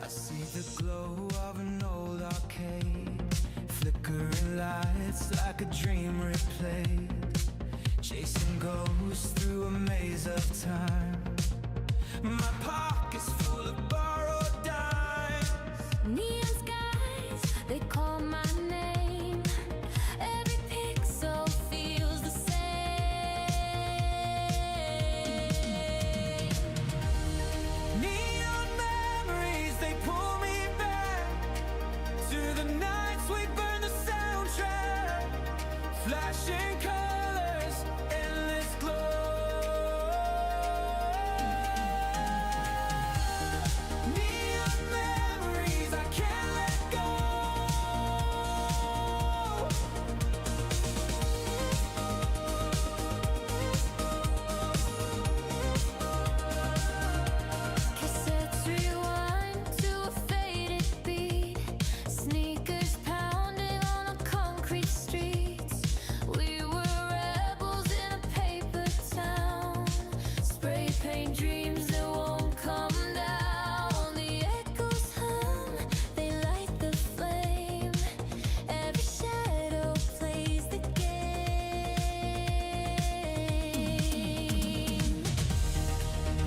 I see the glow of an old arcade, flickering lights like a dream replayed, chasing ghosts through a maze of time. My pocket's full of borrowed dimes. Neon skies, they call my name. Every pixel feels the same. Neon memories, they pull me back to the nights we burned the soundtrack. Flashing colors, endless glow. Neon memories, I can't let go. Cassettes rewind to a faded beat. Sneakers pounding on the concrete streets. We were rebels in a paper town. Spray paint dreams that won't come down. The echoes hum, they light the flame. Every shadow plays the game.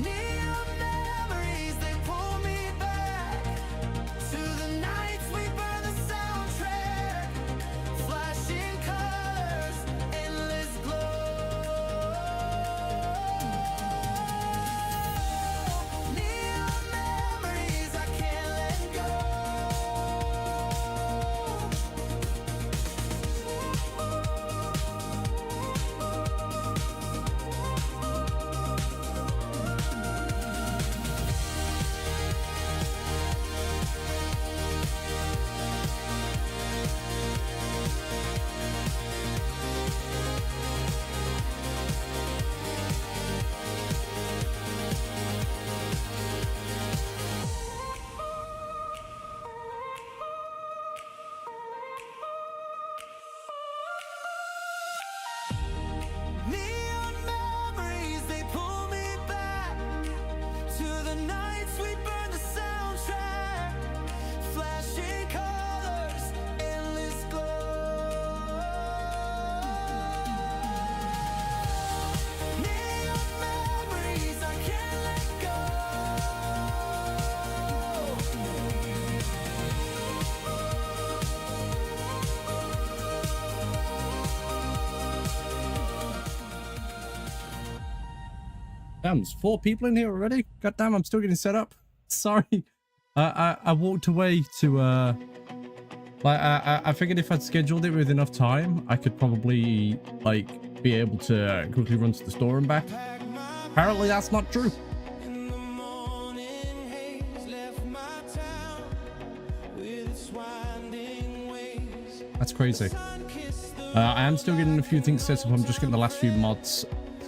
Neon memories, they pull me back to the nights we burned the soundtrack. Flashing colors, endless glow. Neon memories, I can't let go. Neon memories, they pull me back to the nights we burned the soundtrack. Flashing colors, endless glow. Neon memories, I can't let go. Damn, there's 4 people in here already. God damn, I'm still getting set up. Sorry. I walked away to I figured if I'd scheduled it with enough time, I could probably like be able to quickly run to the store and back. Apparently that's not true. In the morning haze, left my town with its winding ways. That's crazy. Sun kissed the I am still getting a few things set up. I'm just getting the last few mods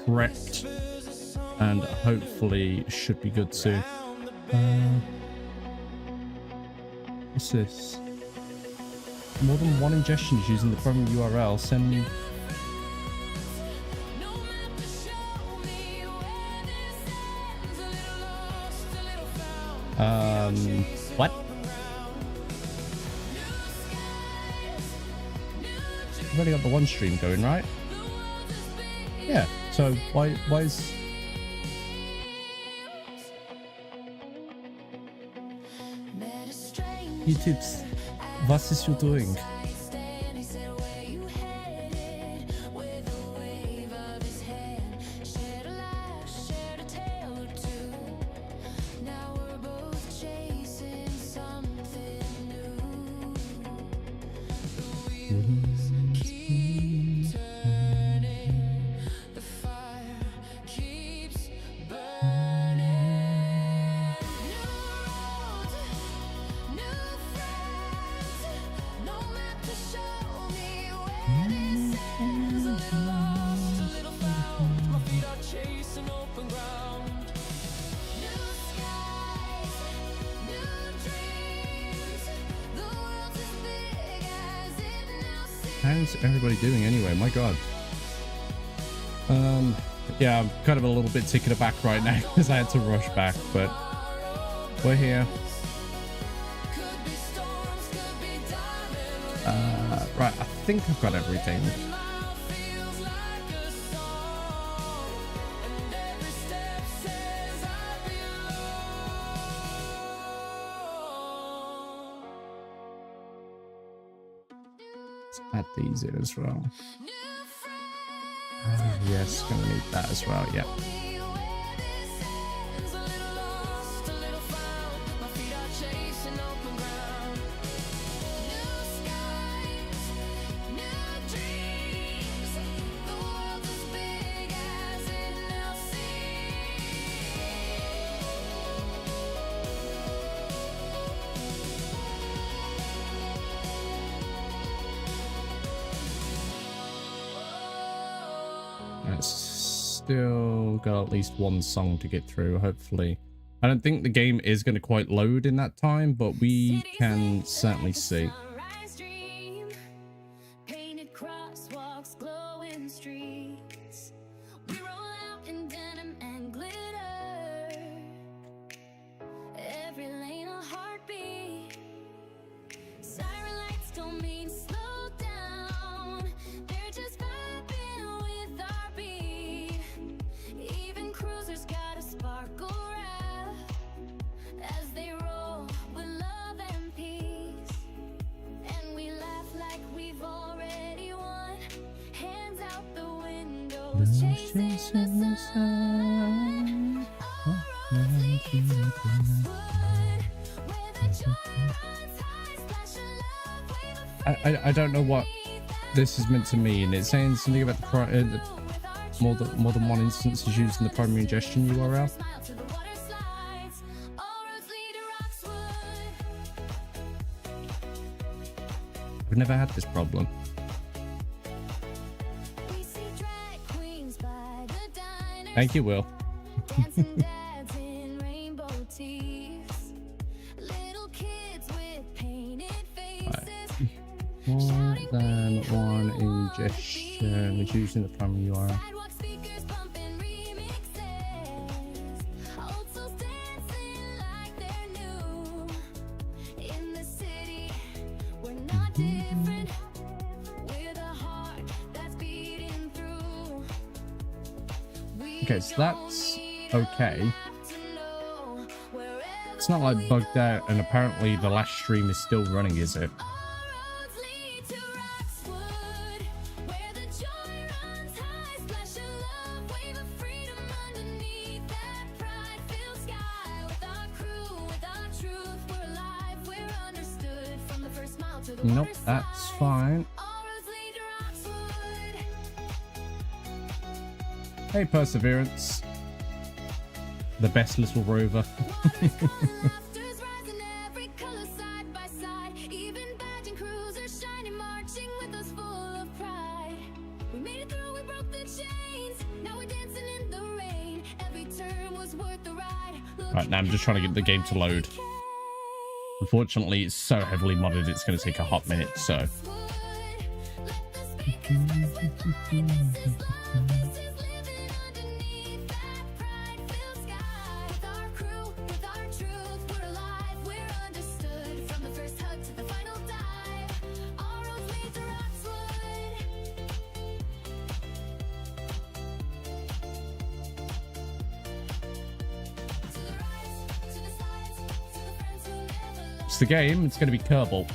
prepped and hopefully should be good soon. What's this? More than one ingestion is using the program URL. Send No map to show me where this ends. A little lost, a little found. what? New skies, new dreams. I've already got the one stream going, right? The world is big. Yeah. So why is Met a stranger. YouTube's was is you doing? He said, "Where you headed?" With a wave of his hand, shared a laugh, shared a tale or two. Now we're both chasing something new. The wheels keep turning, the fire keeps burning. New roads, new friends, no map to show me where this ends. A little lost, a little found. My feet are chasing open ground. New skies, new dreams. The world's as big as it now seems. How's everybody doing anyway? My God. Yeah, I'm kind of a little bit taken aback right now because I had to rush back, but we're here. Right, I think I've got everything. Let's add these in as well. Yes, gonna need that as well. Yeah. Still got at least one song to get through, hopefully. I don't think the game is going to quite load in that time, but we can certainly see. I don't know what this is meant to mean. It's saying something about the more than one instance is used in the primary ingestion URL. I've never had this problem. Thank you, Will. More than one ingestion is used in the primary URL. Okay, so that's okay. It's not like bugged out, and apparently the last stream is still running, is it? Nope, that's fine. Hey, Perseverance. The best little rover. Right, now I'm just trying to get the game to load. Unfortunately, it's so heavily modded, it's going to take a hot minute, so... It's the game, it's going to be Kerbal.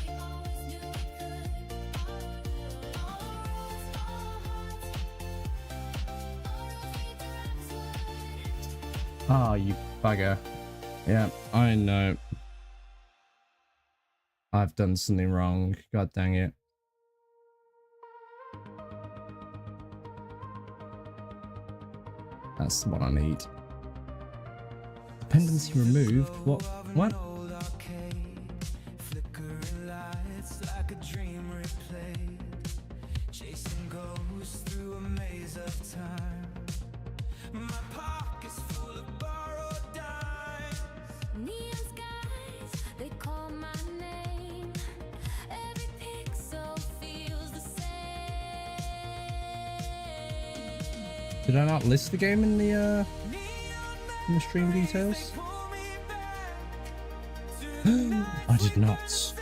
Ah, you bugger. Yeah, I know. I've done something wrong. God dang it. That's the one I need. Dependency removed? What? What? Did I not list the game in the stream details? I did not.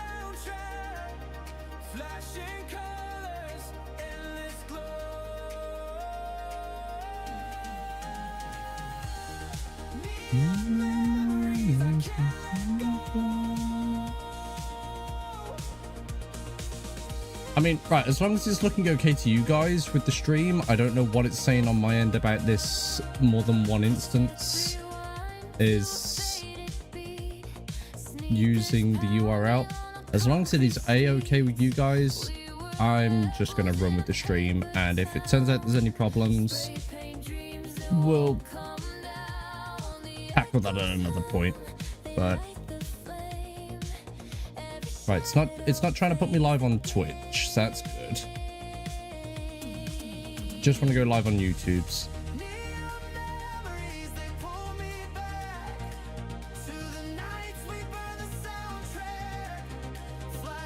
I mean, right, as long as it's looking okay to you guys with the stream, I don't know what it's saying on my end about this more than one instance is using the URL. As long as it is a-okay with you guys, I'm just going to run with the stream. And if it turns out there's any problems, we'll tackle that at another point. But right, it's not trying to put me live on Twitch, so that's good. Just want to go live on YouTube's.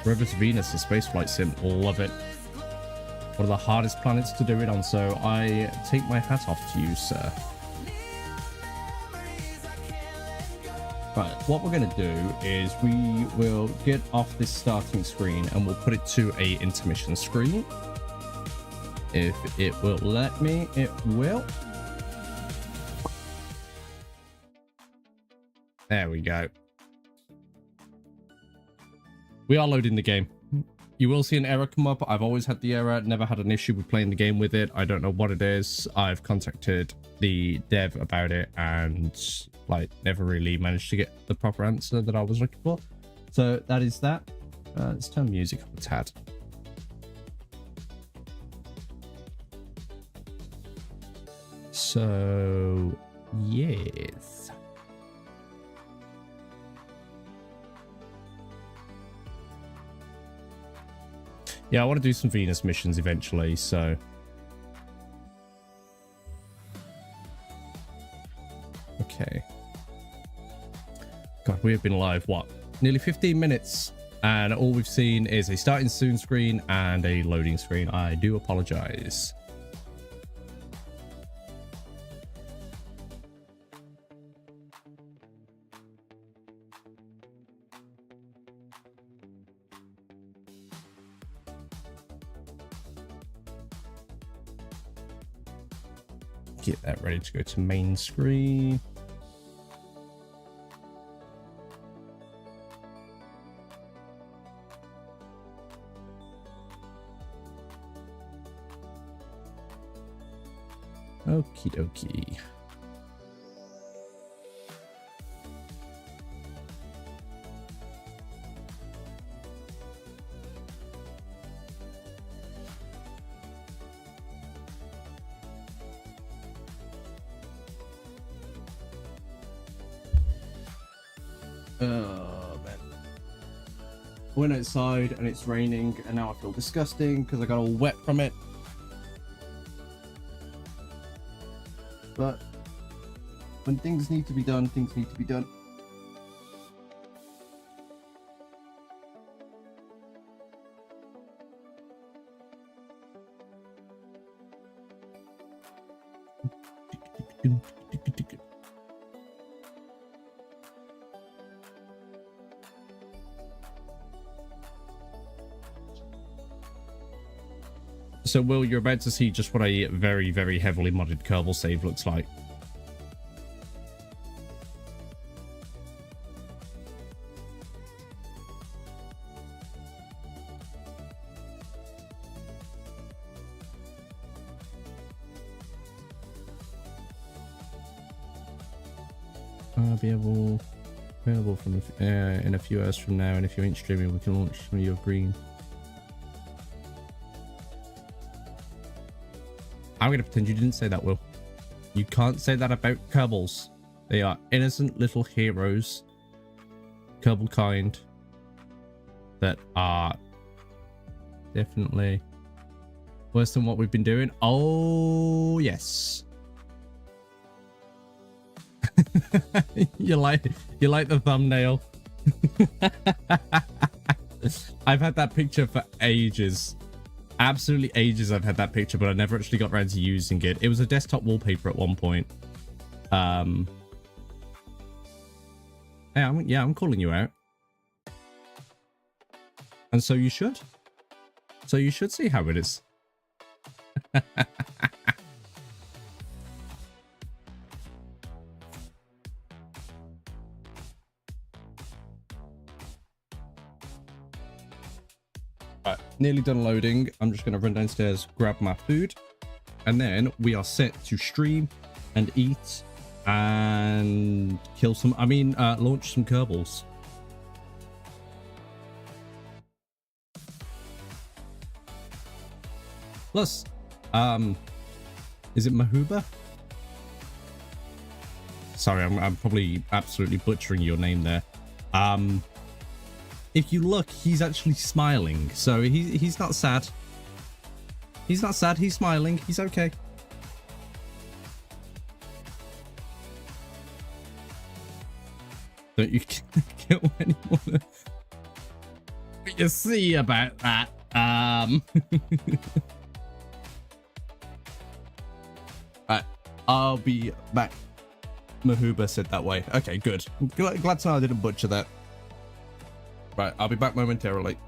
Rover to Venus, a spaceflight sim, love it. One of the hardest planets to do it on, so I take my hat off to you, sir. Right, what we're going to do is we will get off this starting screen and we'll put it to a intermission screen. If it will let me, it will. There we go. We are loading the game. You will see an error come up. I've always had the error, never had an issue with playing the game with it. I don't know what it is. I've contacted the dev about it and like never really managed to get the proper answer that I was looking for. So that is that. Let's turn music up a tad. So yes. Yeah, I want to do some Venus missions eventually, so okay. God, we have been live, what, nearly 15 minutes, and all we've seen is a starting soon screen and a loading screen. I do apologize. Get that ready to go to main screen. Okie dokie. Oh man. I went outside and it's raining and now I feel disgusting because I got all wet from it. But when things need to be done, things need to be done. So, Will, you're about to see just what a very, very heavily modded Kerbal save looks like. Be available from in a few hours from now, and if you ain't streaming, we can launch some of your green. I'm gonna pretend you didn't say that, Will. You can't say that about Kerbals. They are innocent little heroes, Kerbal kind, that are definitely worse than what we've been doing. Oh yes. you like the thumbnail. I've had that picture for ages. Absolutely ages I've had that picture, but I never actually got around to using it. It was a desktop wallpaper at one point. Hey, I'm calling you out. And so you should. So you should see how it is. Right, nearly done loading. I'm just going to run downstairs, grab my food, and then we are set to stream and eat and kill some, launch some Kerbals. Plus, is it Mahuba? Sorry, I'm probably absolutely butchering your name there. If you look, he's actually smiling, so he's not sad. He's not sad, he's smiling, he's okay. Don't you kill anyone? You see about that. Right, I'll be back. Mahuba said that way. Okay, good. Glad to know I didn't butcher that. Right, I'll be back momentarily.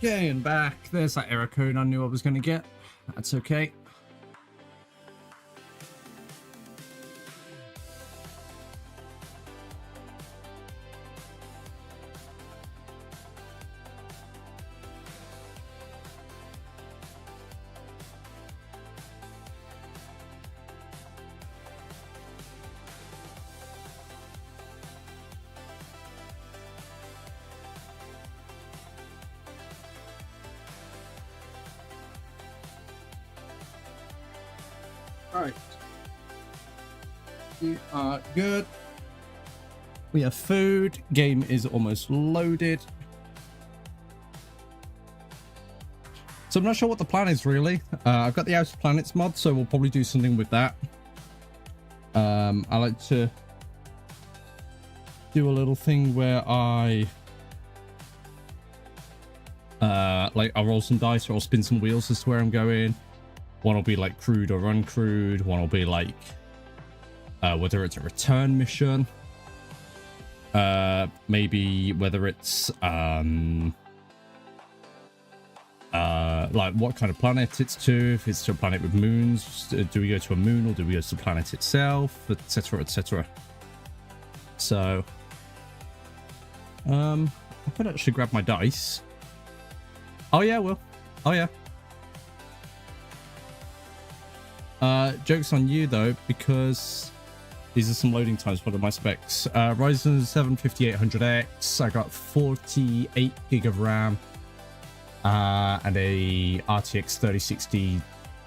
Okay, and back. There's that error code I knew I was going to get. That's okay. Alright. We are good. We have food. Game is almost loaded. So I'm not sure what the plan is really. I've got the Outer Planets mod, so we'll probably do something with that. I like to do a little thing where I I'll roll some dice or I'll spin some wheels as to where I'm going. One will be like crewed or uncrewed. One will be like whether it's a return mission. Maybe whether it's like what kind of planet it's to. If it's to a planet with moons, do we go to a moon or do we go to the planet itself, etc, etc. So I could actually grab my dice Oh yeah, Will. Oh yeah. Joke's on you though, because these are some loading times for my specs. Ryzen 7 5800X. I got 48 gig of RAM. And a RTX 3060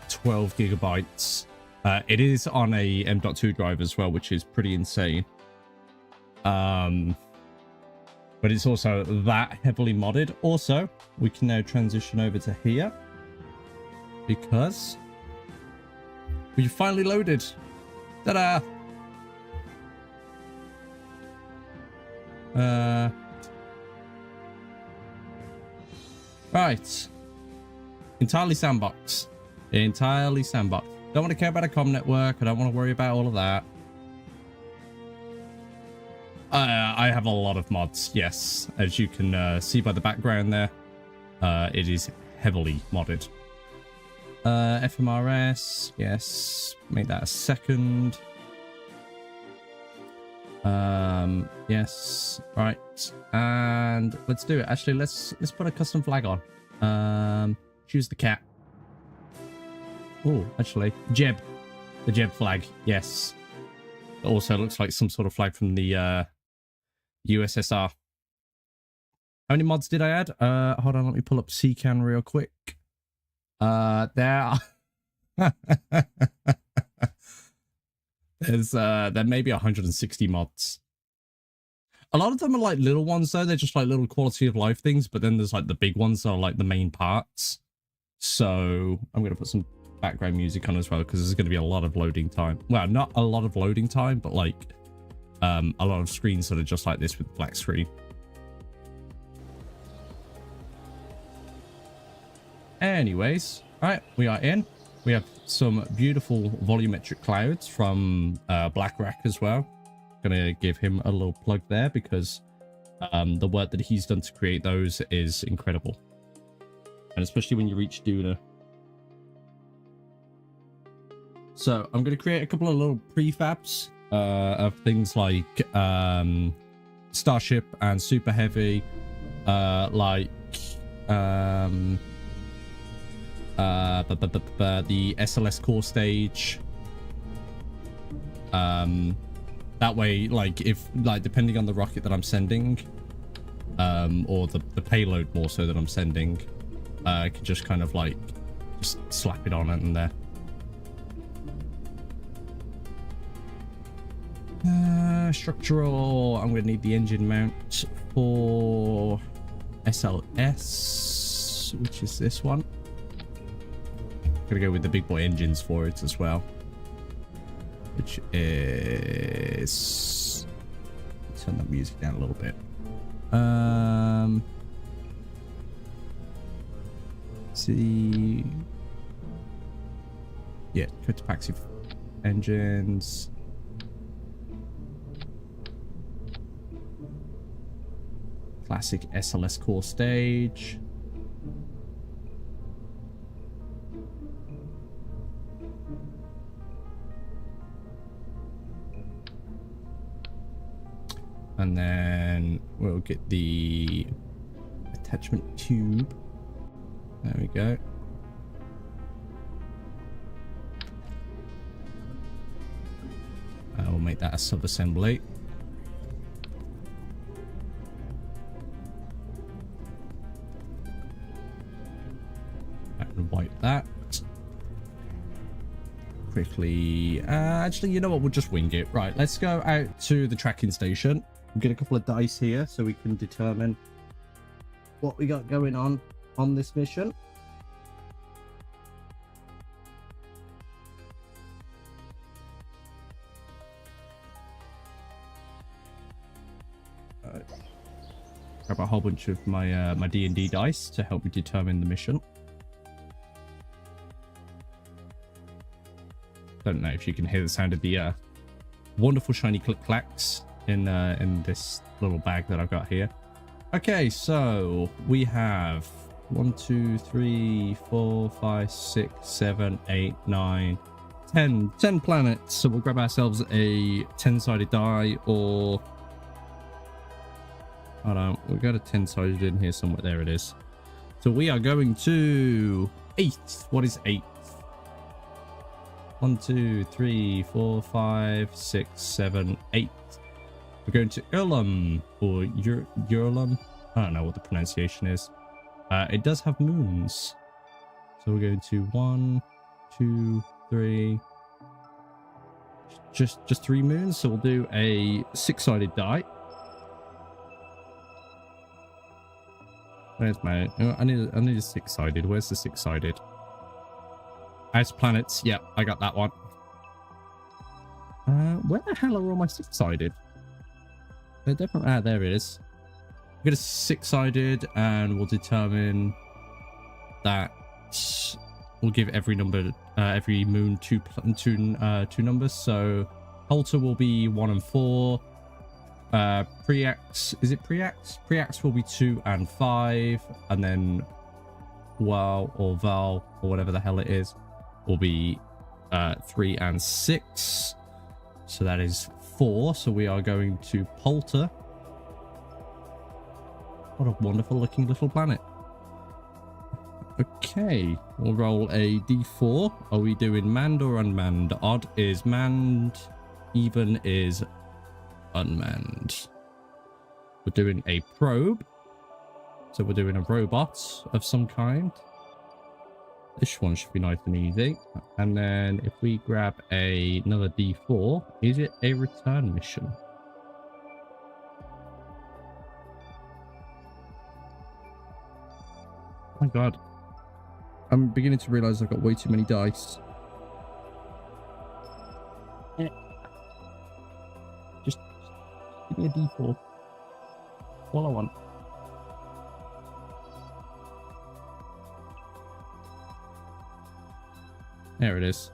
12 gigabytes. It is on a M.2 drive as well, which is pretty insane. But it's also that heavily modded. Also, we can now transition over to here because we finally loaded. Ta-da! Right. Entirely sandbox. Entirely sandbox. Don't want to care about a comm network. I don't want to worry about all of that. I have a lot of mods, yes. As you can see by the background there, it is heavily modded. FMRS, yes. Make that a second. Yes. Right. And let's do it. Actually, let's put a custom flag on. Choose the cat. Oh, actually, Jeb. The Jeb flag. Yes. It also looks like some sort of flag from the USSR. How many mods did I add? Hold on, let me pull up CCAN real quick. There may be 160 mods. A lot of them are like little ones though. They're just like little quality of life things, but then there's like the big ones that are like the main parts. So I'm gonna put some background music on as well, because there's going to be a lot of loading time. Well, not a lot of loading time, but like a lot of screens that are just like this with black screen. Anyways, all right, we are in. We have some beautiful volumetric clouds from BlackRack as well. Gonna give him a little plug there, because the work that he's done to create those is incredible, and especially when you reach Duna. So I'm going to create a couple of little prefabs of things like Starship and Super Heavy, like the SLS core stage. That way, like, if, like, depending on the rocket that I'm sending, or the payload more so that I'm sending, I can just kind of like just slap it on and there. Structural, I'm going to need the engine mount for SLS, which is this one. I'm going to go with the big boy engines for it as well, which is... turn that music down a little bit. See... yeah, Cotopaxi engines. Classic SLS core stage. And then we'll get the attachment tube. There we go. We'll make that a sub-assembly. And wipe that. Quickly. Actually, you know what? We'll just wing it. Right, let's go out to the tracking station. Get a couple of dice here so we can determine what we got going on this mission. Grab a whole bunch of my my D&D dice to help me determine the mission. Don't know if you can hear the sound of the wonderful shiny click clacks in this little bag that I've got here. Okay, so we have 1, 2, 3, 4, 5, 6, 7, 8, 9, 10 planets. So we'll grab ourselves a 10-sided die, or hold on, we've got a 10-sided in here somewhere. There it is. So we are going to 8. What is 8? 1, 2, 3, 4, 5, 6, 7, 8. We're going to Ulam or Urlum. I don't know what the pronunciation is. It does have moons. So we're going to 1, 2, 3. Just 3 moons. So we'll do a 6-sided die. Where's my? I need a 6-sided. Where's the 6-sided? Ice planets. Yep, I got that one. Where the hell are all my 6-sided? They're definitely. Ah, there it is. Get a 6-sided, and we'll determine that we'll give every number, every moon two numbers. So Halter will be 1 and 4. Preax, is it Preax? Preax will be 2 and 5, and then Wow or Val or whatever the hell it is will be 3 and 6. So that is 4. So we are going to Polter. What a wonderful looking little planet. Okay, we'll roll a d4. Are we doing manned or unmanned? Odd is manned, even is unmanned. We're doing a probe. So we're doing a robot of some kind. This one should be nice and easy. And then if we grab another d4, is it a return mission? Oh my god. I'm beginning to realize I've got way too many dice. Just give me a d4. All I want. There it is.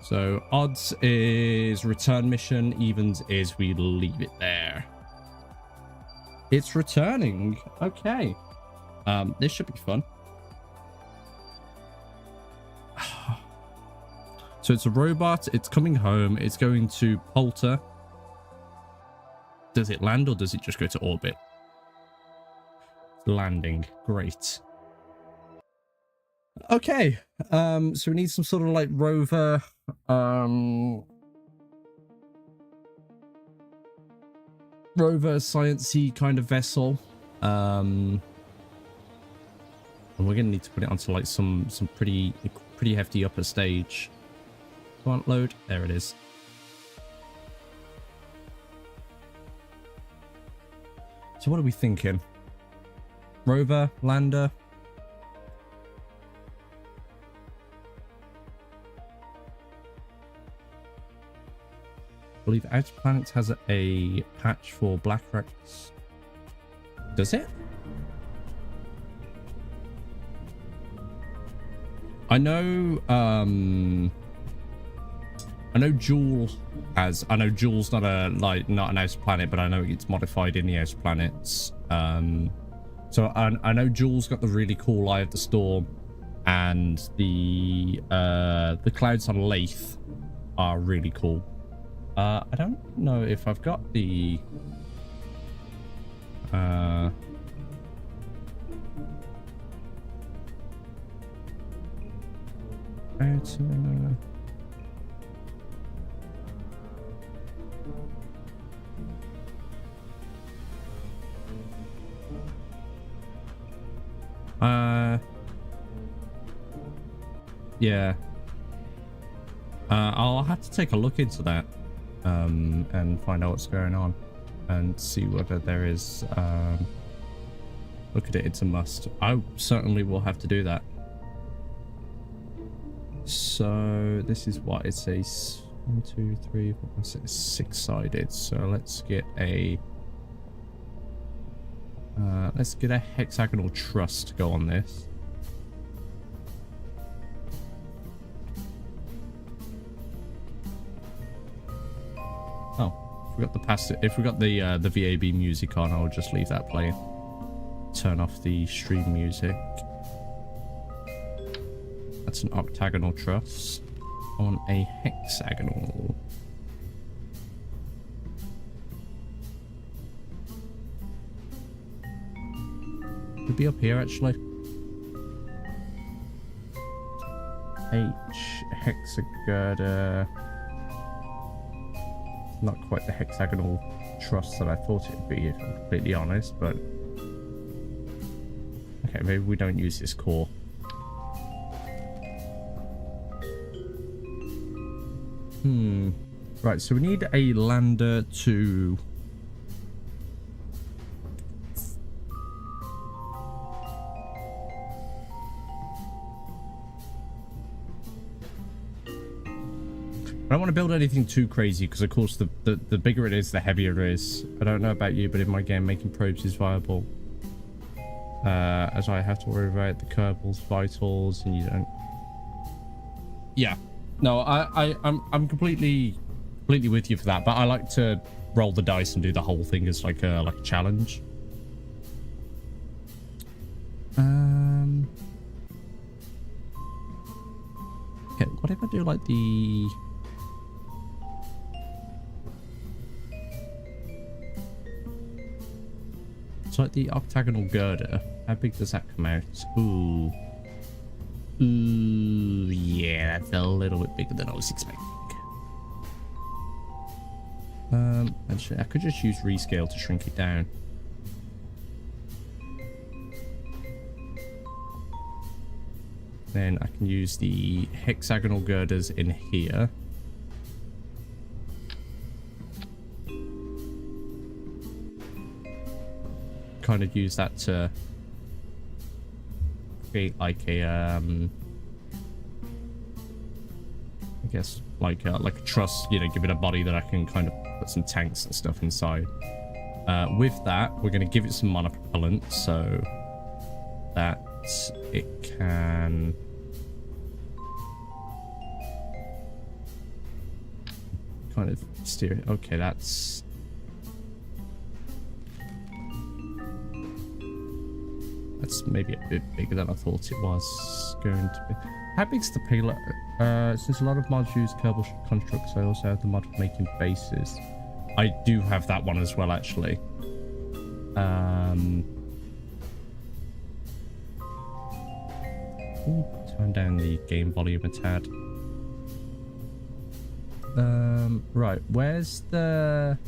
So odds is return mission, evens is we leave it there. It's returning. Okay. This should be fun. So it's a robot. It's coming home. It's going to Polter. Does it land or does it just go to orbit? It's landing. Great. Okay. So we need some sort of like rover. Rover sciencey kind of vessel. And we're gonna need to put it onto like some pretty hefty upper stage. Come on, load. There it is. So what are we thinking? Rover, lander. I believe Outer Planets has a patch for black rats. Does it? I know Joule has. I know Joule's not an Outer Planet, but I know it's modified in the Outer Planets. So I know Joule's got the really cool Eye of the Storm, and the clouds on Lathe are really cool. I don't know if I've got the yeah. I'll have to take a look into that and find out what's going on and see whether there is look at it, it's a must. I certainly will have to do that. So this is what it's a 1, 2, 3, 4, 5, 6, 6-sided. So let's get a hexagonal truss to go on this. Oh, if we got the VAB music on, I'll just leave that playing. Turn off the stream music. That's an octagonal truss. I want a hexagonal. Could be up here actually. H hexagirder. Not quite the hexagonal truss that I thought it would be, if I'm completely honest, but okay, maybe we don't use this core. Right, so we need a lander to I don't want to build anything too crazy because, of course, the bigger it is, the heavier it is. I don't know about you, but in my game, making probes is viable. As I have to worry about the Kerbal's vitals, and you don't. Yeah, no, I'm completely with you for that, but I like to roll the dice and do the whole thing as like a challenge. Okay, what if I do like the? It's like the octagonal girder. How big does that come out? Ooh. Ooh, yeah, that's a little bit bigger than I was expecting. Actually, I could just use rescale to shrink it down. Then I can use the hexagonal girders in here. Kind of use that to create like a I guess like a truss, you know, give it a body that I can kind of put some tanks and stuff inside. With that, we're going to give it some monopropellant so that it can kind of steer it. Okay, that's maybe a bit bigger than I thought it was going to be. How big's the payload? Since a lot of mods use Kerbal constructs, I also have the mod for making bases. I do have that one as well, actually. Ooh, turn down the game volume a tad. Right, where's the...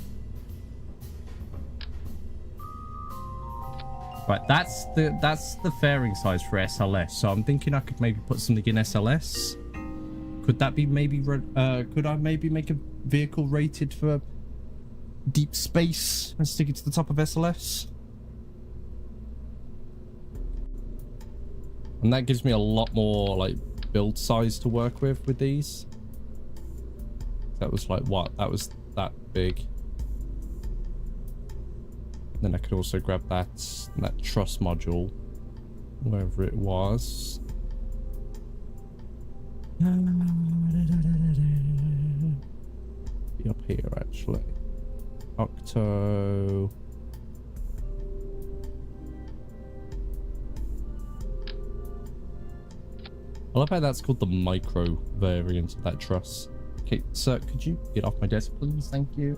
Right, that's the fairing size for SLS. So I'm thinking I could maybe put something in SLS. Could that be maybe could I maybe make a vehicle rated for deep space and stick it to the top of SLS? And that gives me a lot more like build size to work with these. That was like what? That was that big. Then I could also grab that truss module, wherever it was. Be up here, actually. Octo. I love how that's called the micro variant of that truss. Okay, sir, could you get off my desk, please? Thank you.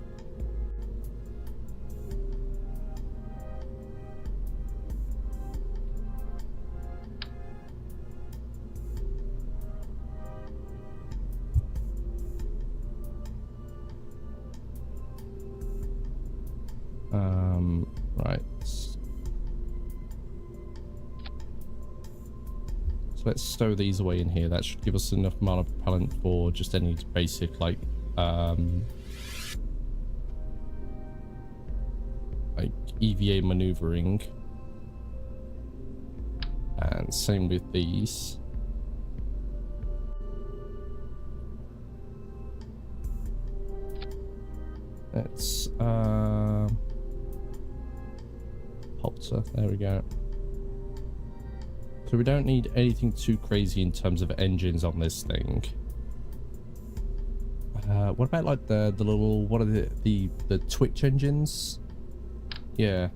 Right. So let's stow these away in here. That should give us enough monopropellant for just any basic, like EVA maneuvering. And same with these. Let's Halter, there we go. So we don't need anything too crazy in terms of engines on this thing. What about like the little, what are the twitch engines? Yeah.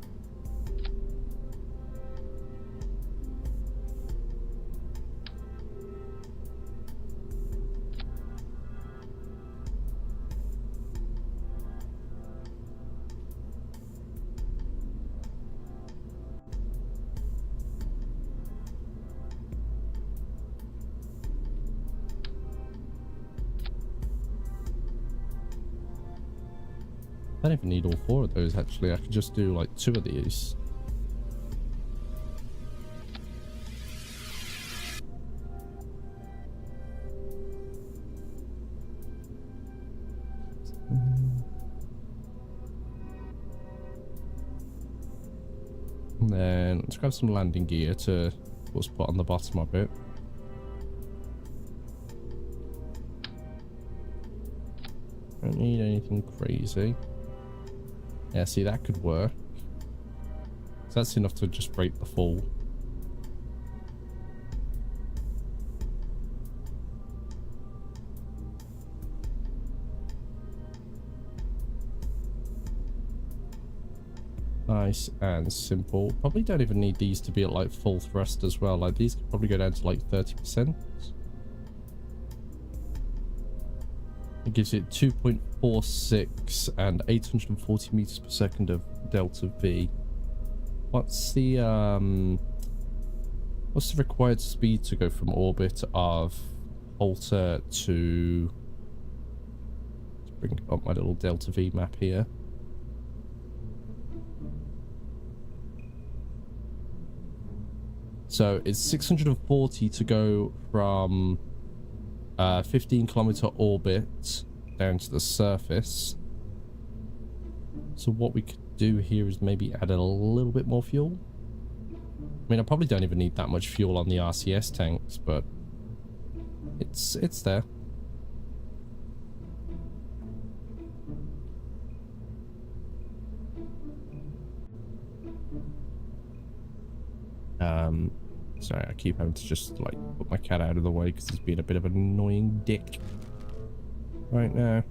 I don't even need all 4 of those, actually. I could just do like 2 of these. And then let's grab some landing gear to what's put on the bottom of it. Don't need anything crazy. Yeah, see, that could work. So that's enough to just break the fall. Nice and simple. Probably don't even need these to be at like full thrust as well. Like these could probably go down to like 30%. It gives it 2.46 and 840 meters per second of delta V. What's the required speed to go from orbit of Alta to... Let's bring up my little delta V map here. So it's 640 to go from 15-kilometer orbit down to the surface. So what we could do here is maybe add a little bit more fuel. I mean, I probably don't even need that much fuel on the RCS tanks, but it's there. Sorry, I keep having to just like put my cat out of the way because he's being a bit of an annoying dick right now.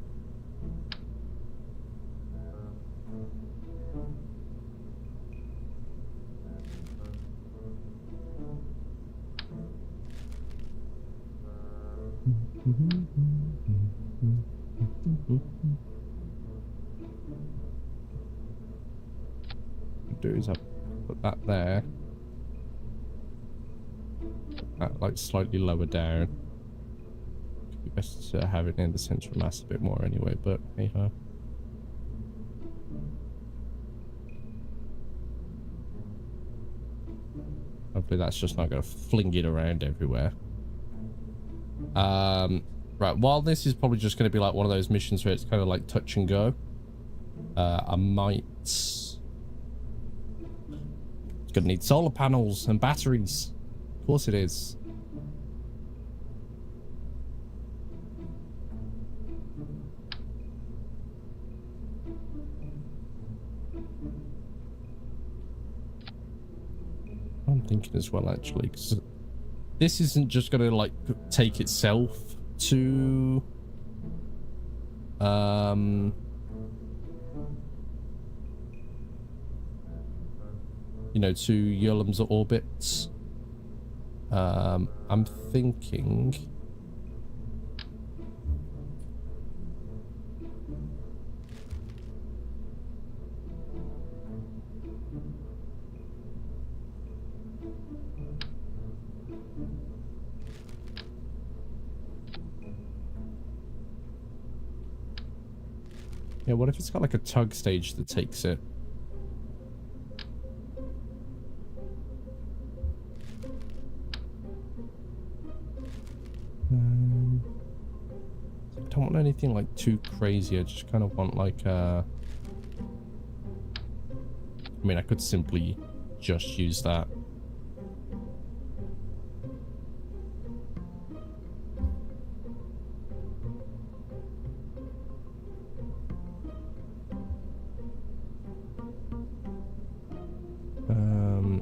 What I'll do is I'll put that there. That like slightly lower down. Could be best to have it in the center of mass a bit more anyway, but hey ho. Hopefully that's just not going to fling it around everywhere. Right, while this is probably just going to be like one of those missions where it's kind of like touch and go, I might... It's going to need solar panels and batteries. Of course it is. I'm thinking as well, actually, because this isn't just going to like take itself to you know, to Yulum's orbits. I'm thinking yeah, what if it's got like a tug stage that takes it? I don't want anything like too crazy. I just kind of want like I mean, I could simply just use that.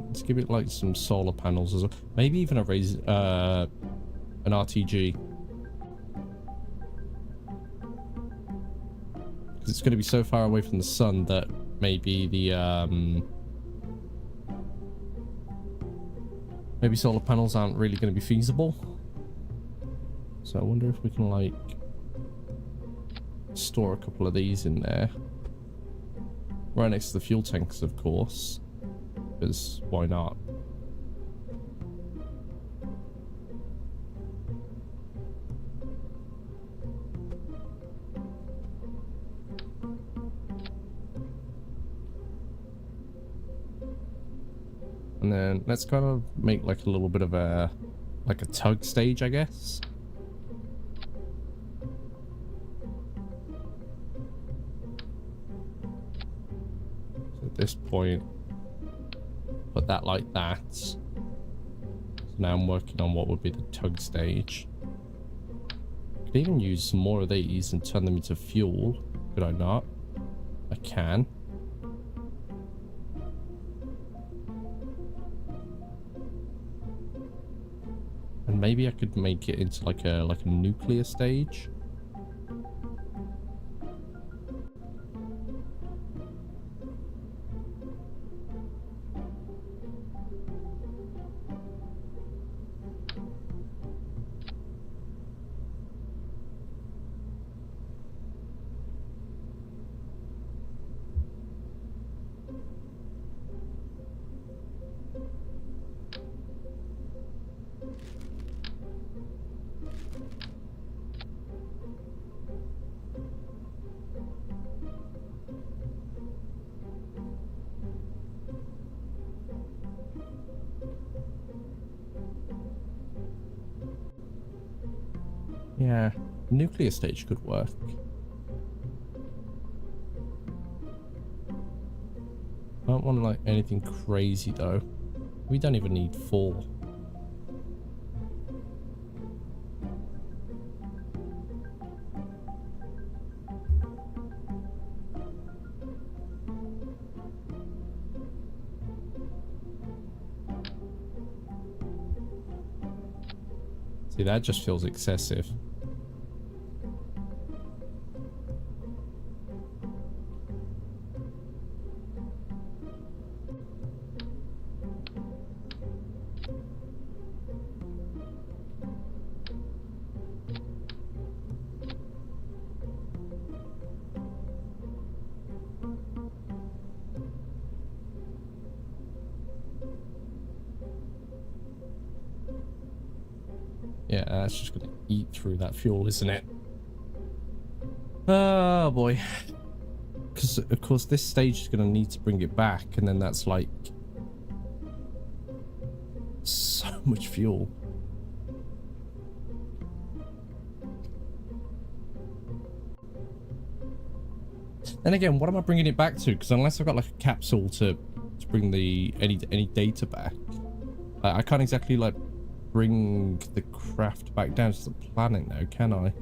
Let's give it like some solar panels as well. Maybe even an RTG. Because it's going to be so far away from the sun that maybe the maybe solar panels aren't really going to be feasible. So I wonder if we can like store a couple of these in there. Right next to the fuel tanks, of course. Because why not? And then let's kind of make like a little bit of a tug stage, I guess. So at this point, put that like that. So now I'm working on what would be the tug stage. Could even use some more of these and turn them into fuel. Could I not? I can. And maybe I could make it into like a nuclear stage. Yeah, nuclear stage could work. I don't want like anything crazy though. We don't even need 4. See, that just feels excessive. Yeah, that's just gonna eat through that fuel, isn't it? Oh boy. Because of course this stage is gonna need to bring it back, and then that's like so much fuel. Then again, what am I bringing it back to? Because unless I've got like a capsule to bring the any data back, I can't exactly like bring the craft back down to the planet now, can I?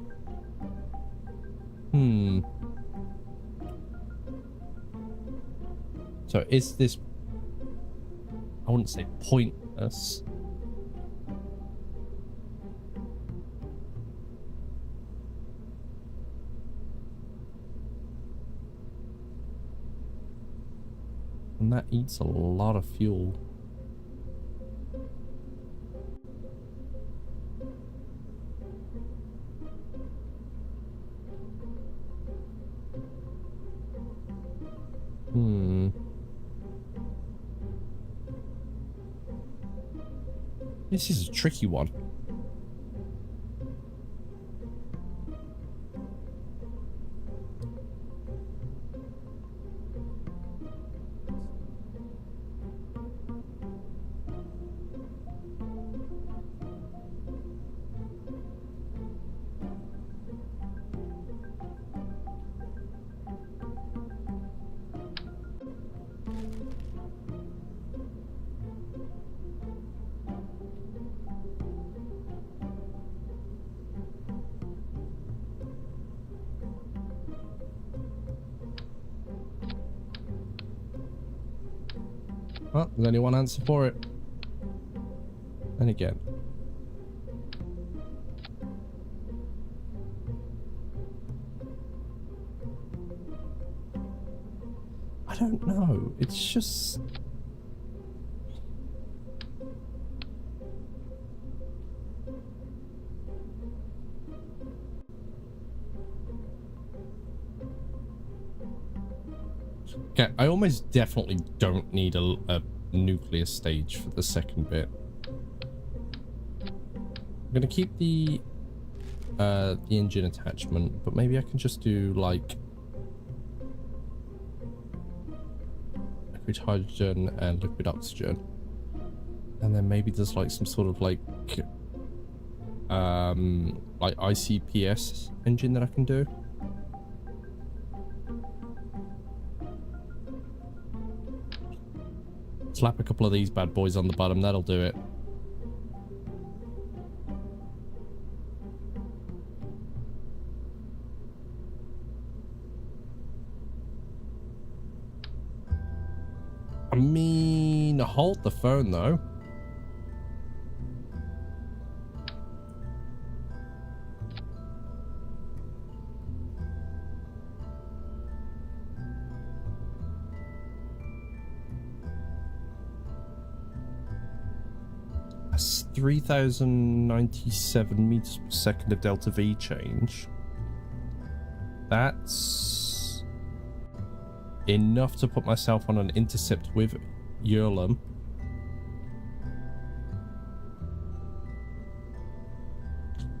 So is this, I wouldn't say pointless. And that eats a lot of fuel. This is a tricky one. Oh, there's only one answer for it. And again. I don't know. It's just... Okay, I almost definitely don't need a nuclear stage for the second bit. I'm gonna keep the engine attachment, but maybe I can just do like liquid hydrogen and liquid oxygen. And then maybe there's like some sort of like ICPS engine that I can do. Slap a couple of these bad boys on the bottom, that'll do it. I mean, hold the phone though. That's 3,097 meters per second of delta V change. That's enough to put myself on an intercept with Yurlum.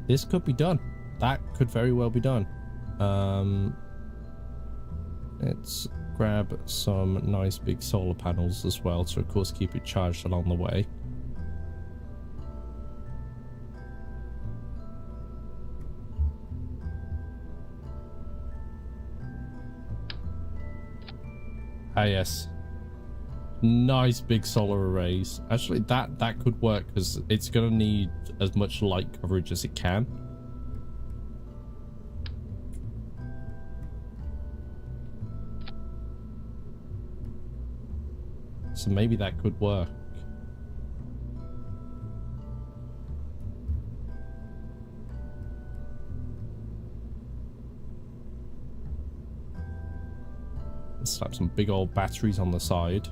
This could be done. That could very well be done. Let's grab some nice big solar panels as well to, of course, keep it charged along the way. Ah, yes. Nice big solar arrays. Actually, that could work because it's going to need as much light coverage as it can. So maybe that could work. Let's slap some big old batteries on the side.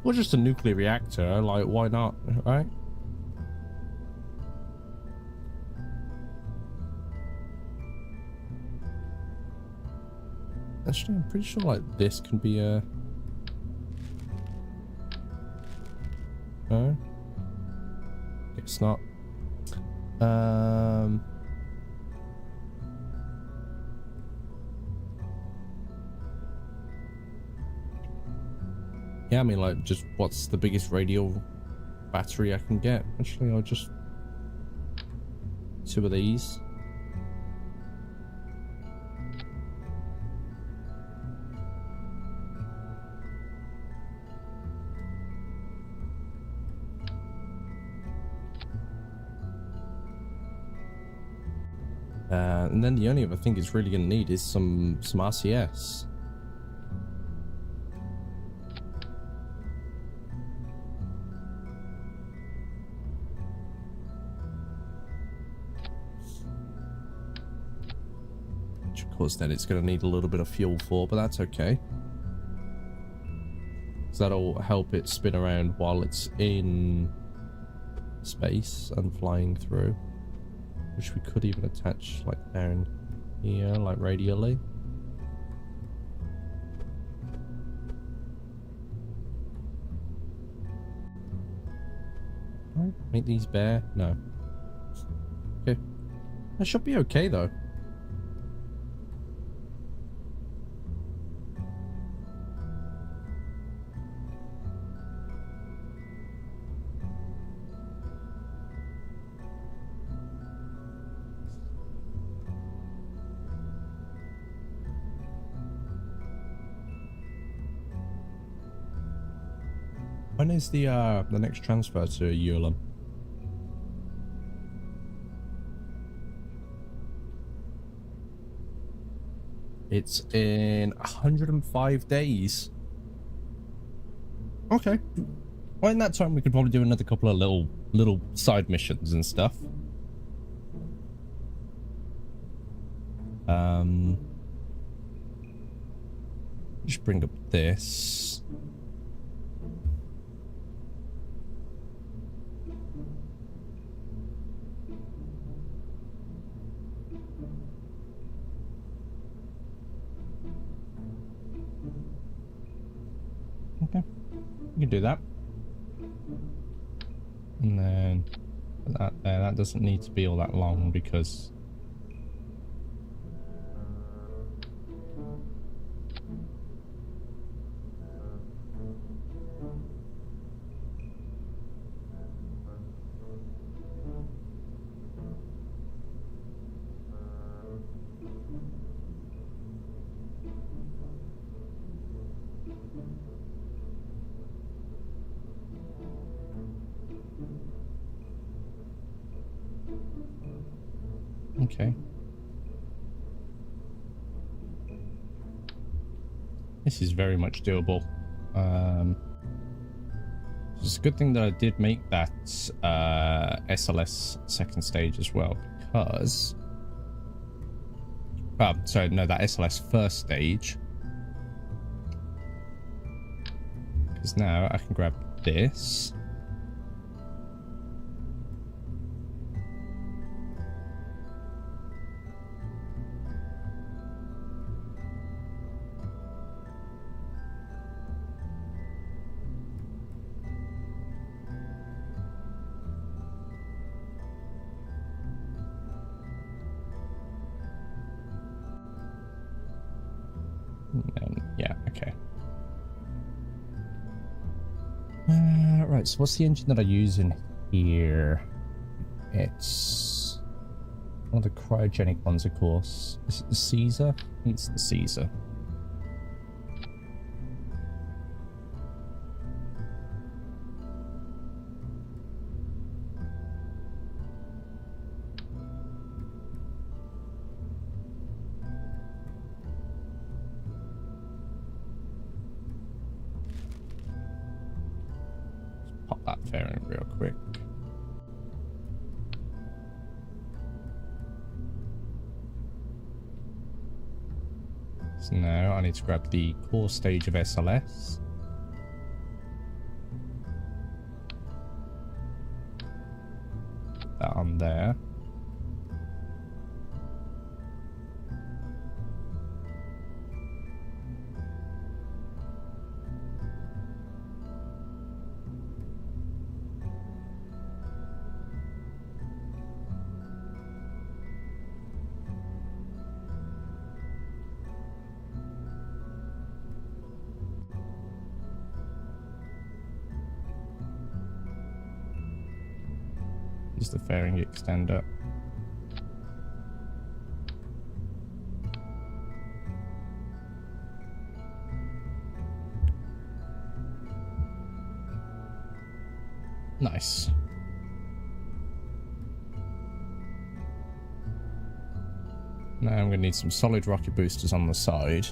Or just a nuclear reactor, like, why not, right? Actually, I'm pretty sure, like, this can be a... No? It's not. Yeah, I mean, like, just what's the biggest radial battery I can get? Actually, I'll just... 2 of these. And then the only other thing it's really going to need is some RCS. Which, of course, then it's going to need a little bit of fuel for, but that's okay. Because that'll help it spin around while it's in space and flying through. Which we could even attach, like, down here, like, radially. Right, make these bare? No. Okay. That should be okay, though. When is the next transfer to Yulum? It's in 105 days. Okay. Well, in that time, we could probably do another couple of little side missions and stuff. Just bring up this. Okay, we can do that. And then that there, that doesn't need to be all that long because Okay. This is very much doable. It's a good thing that I did make that SLS second stage as well, because... sorry, no, that SLS first stage. Because now I can grab this. Yeah, okay. Right, so what's the engine that I use in here? It's one of the cryogenic ones, of course. Is it the Caesar? I think it's the Caesar. Pop that fairing real quick. So now I need to grab the core stage of SLS. Put that on there. Use the fairing extender. Nice. Now I'm going to need some solid rocket boosters on the side.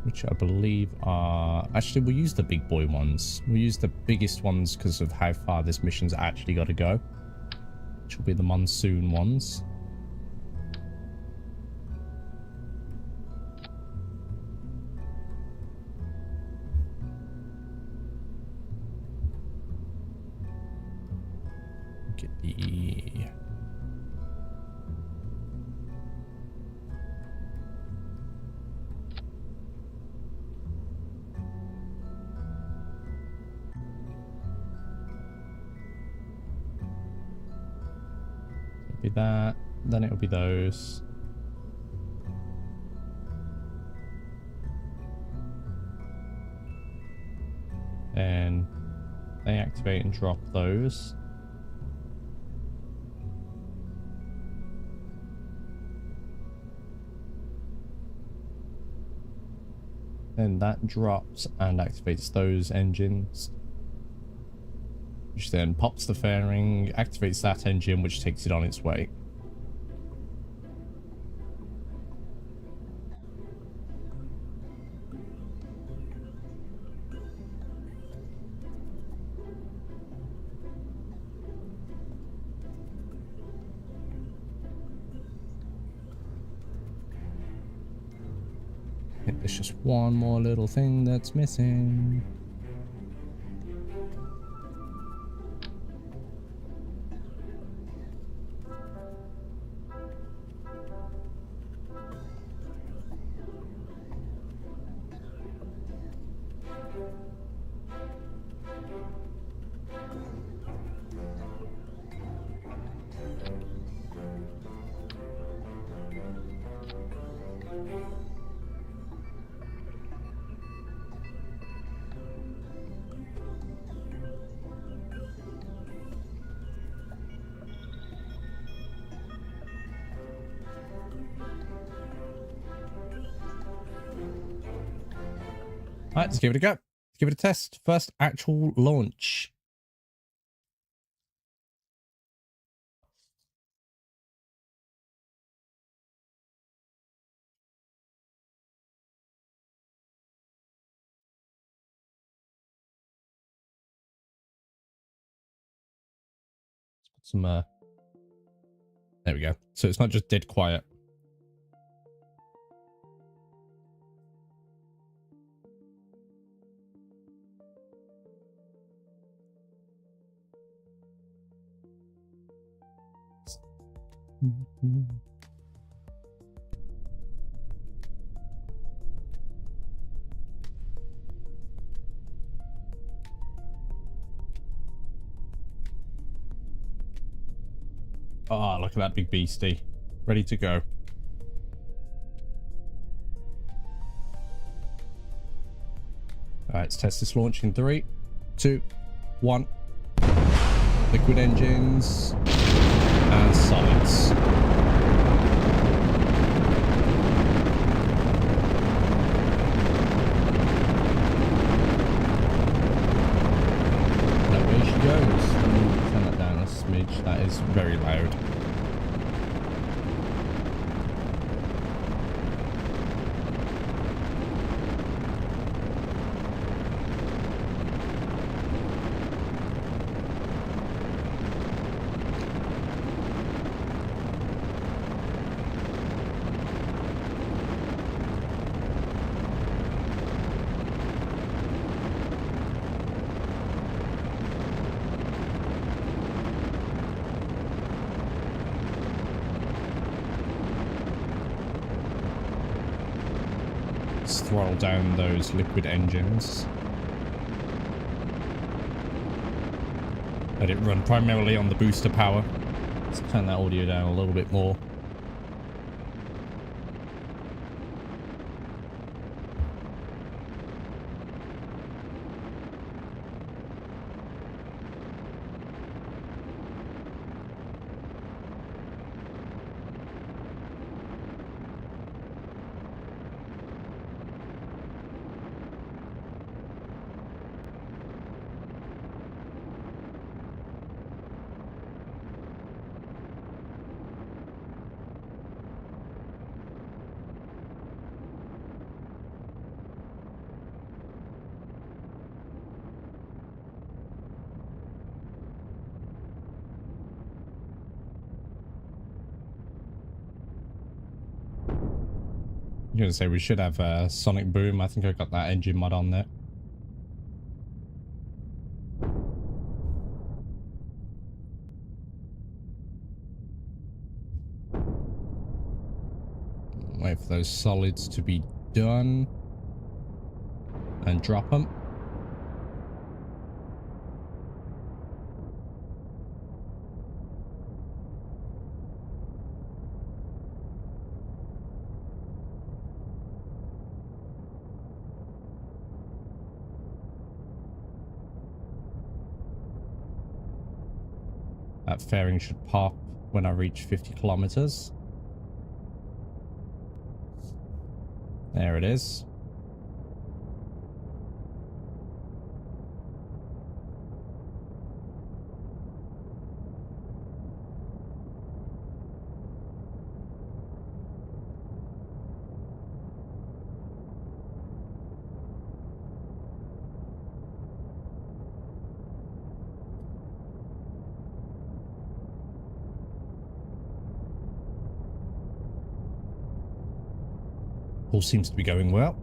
Which I believe are... Actually, we'll use the big boy ones. We'll use the biggest ones because of how far this mission's actually got to go. Which will be the monsoon ones. Get the... Be that, then it'll be those. Then they activate and drop those. Then that drops and activates those engines. Which then pops the fairing, activates that engine, which takes it on its way. I think there's just one more little thing that's missing. Right, let's give it a go. Let's give it a test. First actual launch. Let's put some, there we go. So it's not just dead quiet. Oh, look at that big beastie. Ready to go. Alright, let's test this launch in 3, 2, 1. Liquid engines and solids. Now there she goes. Let me turn that down a smidge. That is very loud. Let's throttle down those liquid engines. Let it run primarily on the booster power. Let's turn that audio down a little bit more. I'm gonna say we should have a sonic boom. I think I got that engine mod on there. Wait for those solids to be done and drop them. That fairing should pop when I reach 50 kilometers. There it is. All seems to be going well.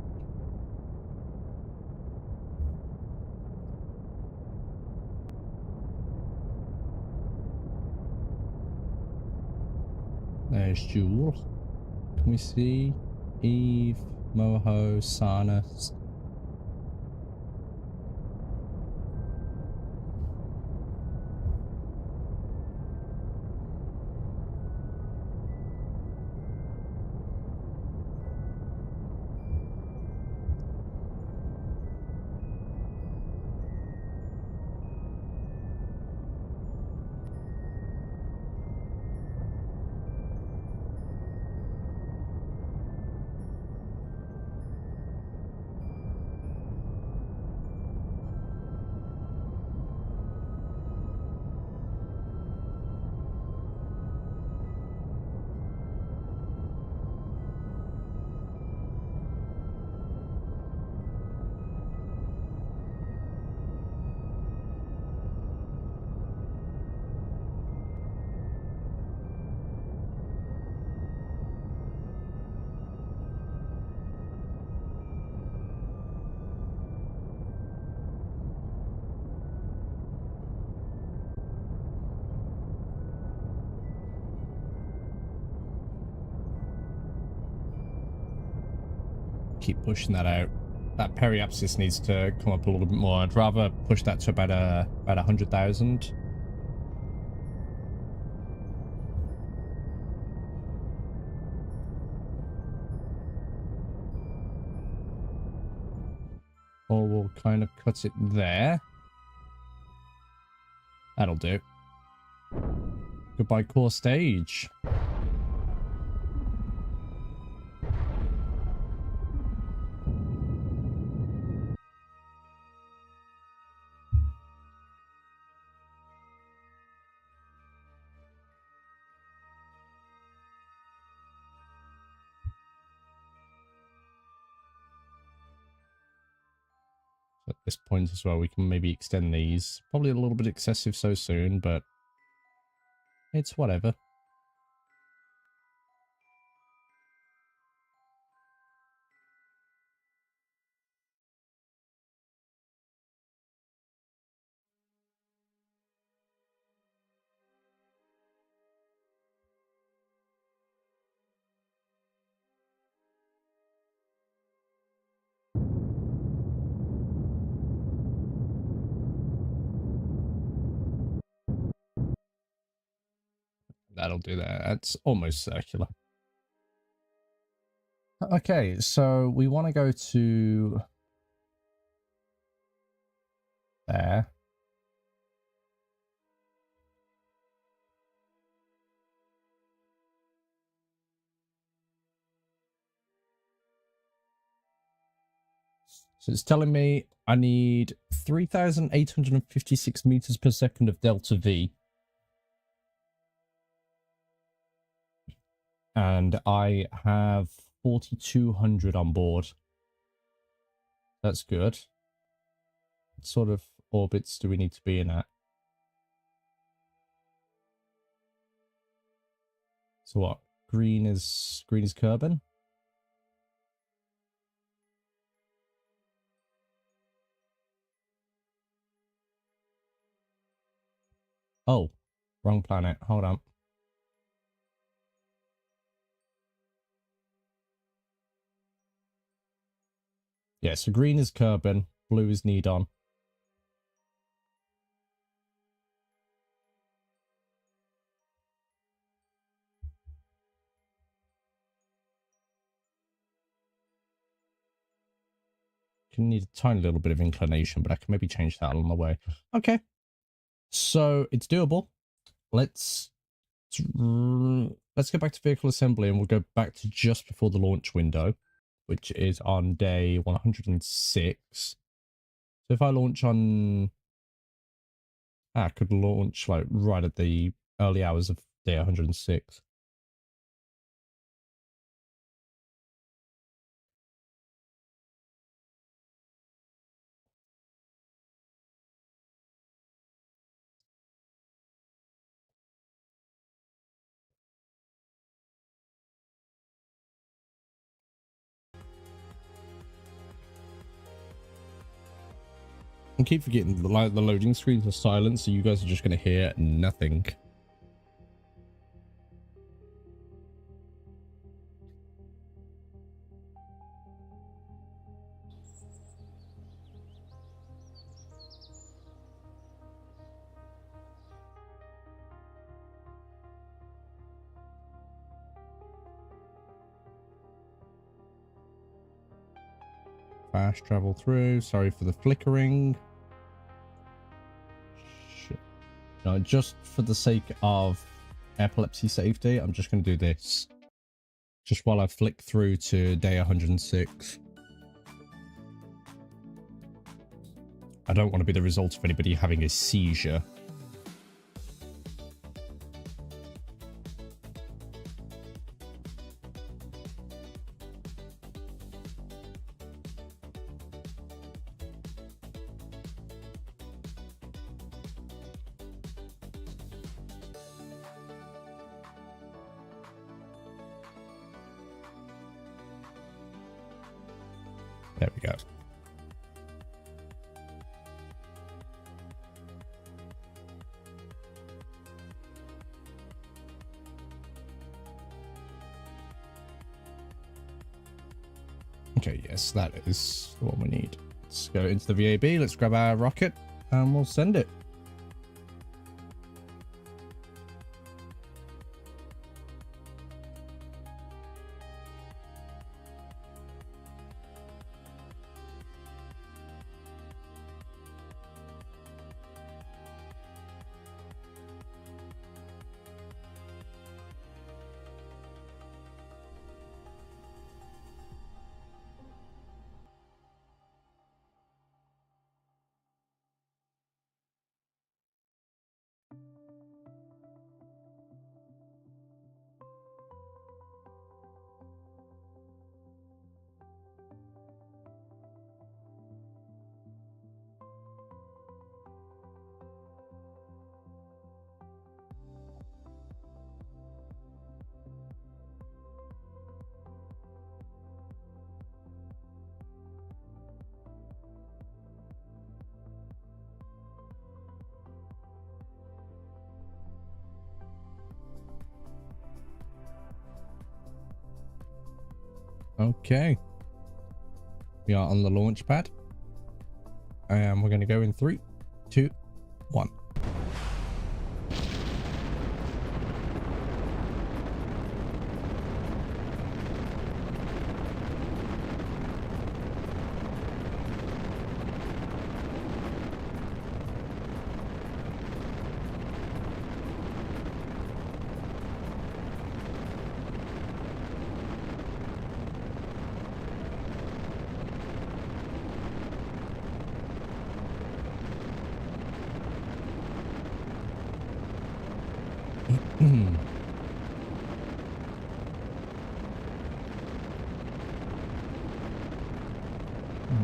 There's Jewel. Can we see Eve, Moho, Sana? keep pushing that out. That periapsis needs to come up a little bit more. I'd rather push that to about 100,000. Or we'll kind of cut it there. That'll do. Goodbye, core stage. At this point as well, we can maybe extend these. Probably a little bit excessive so soon, but it's whatever. That'll do that. That's almost circular. Okay, so we want to go to there. So it's telling me I need 3,856 meters per second of delta V. And I have 4,200 on board. That's good. What sort of orbits do we need to be in at? So what? Green is Kerbin? Oh, wrong planet. Hold on. Yeah, so green is Kerbin, blue is Nidon. Can need a tiny little bit of inclination, but I can maybe change that along the way. Okay, so it's doable. Let's go back to vehicle assembly, and we'll go back to just before the launch window, which is on day 106. So if I launch on... I could launch like right at the early hours of day 106. I keep forgetting the loading screens are silent, so you guys are just going to hear nothing. Fast travel through. Sorry for the flickering. Shit. No, just for the sake of epilepsy safety, I'm just going to do this. Just while I flick through to day 106. I don't want to be the result of anybody having a seizure. There we go. Okay, yes, that is what we need. Let's go into the VAB. Let's grab our rocket and we'll send it. Okay. We are on the launch pad. And we're going to go in 3, 2, 1.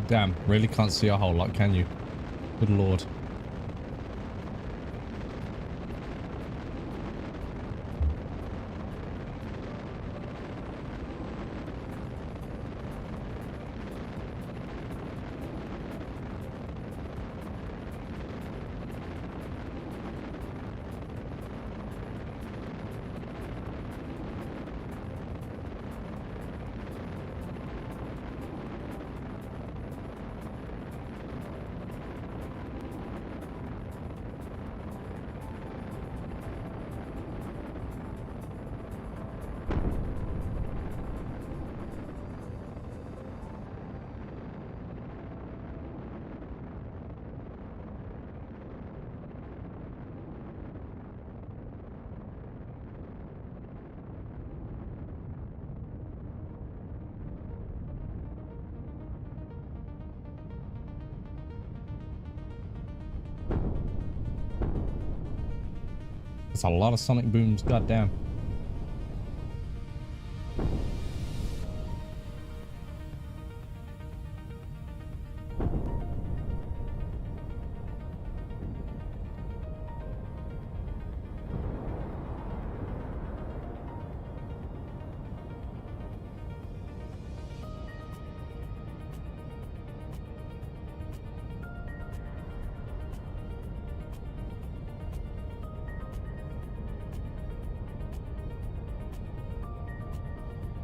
Damn, really can't see a whole lot, can you? Good lord. That's a lot of sonic booms, goddamn.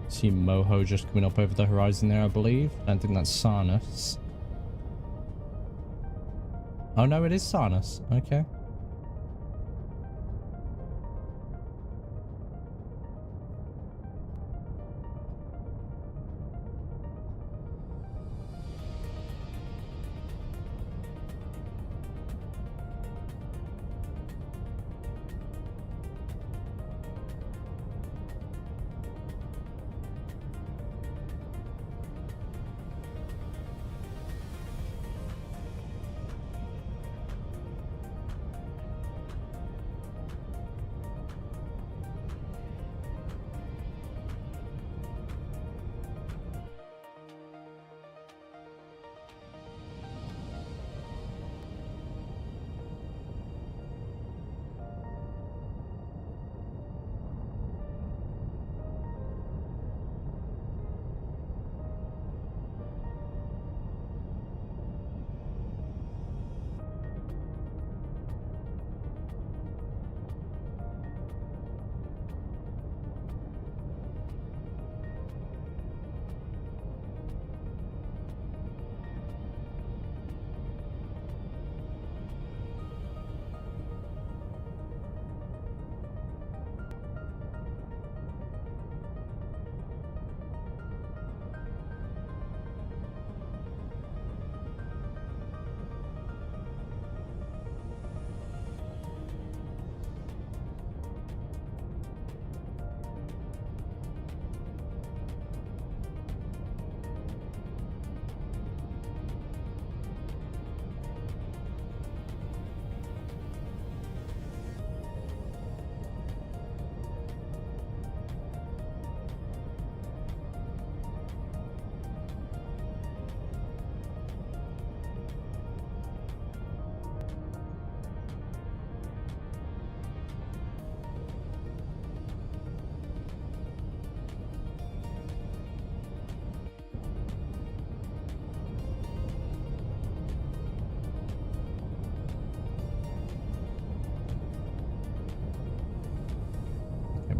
See Moho just coming up over the horizon there, I believe. I don't think that's Sarnus. Oh no, it is Sarnus. Okay.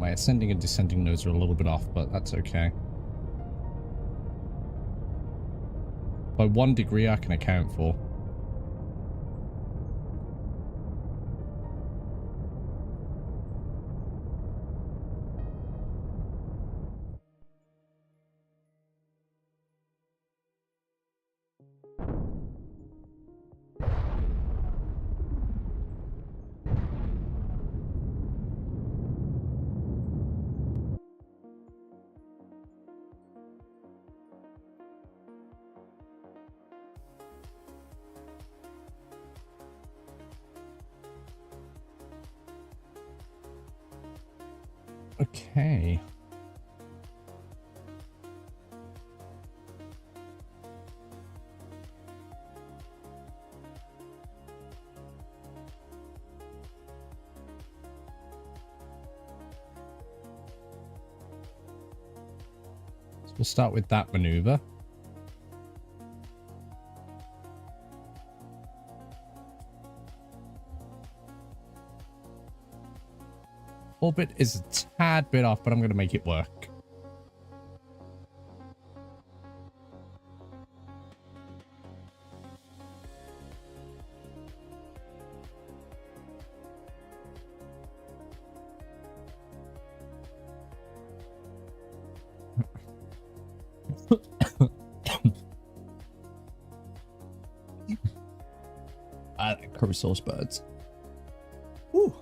My ascending and descending nodes are a little bit off, but that's okay. By 1 degree I can account for. Okay. So we'll start with that maneuver. Orbit is a tad bit off, but I'm going to make it work. I like curry sauce birds. Woo.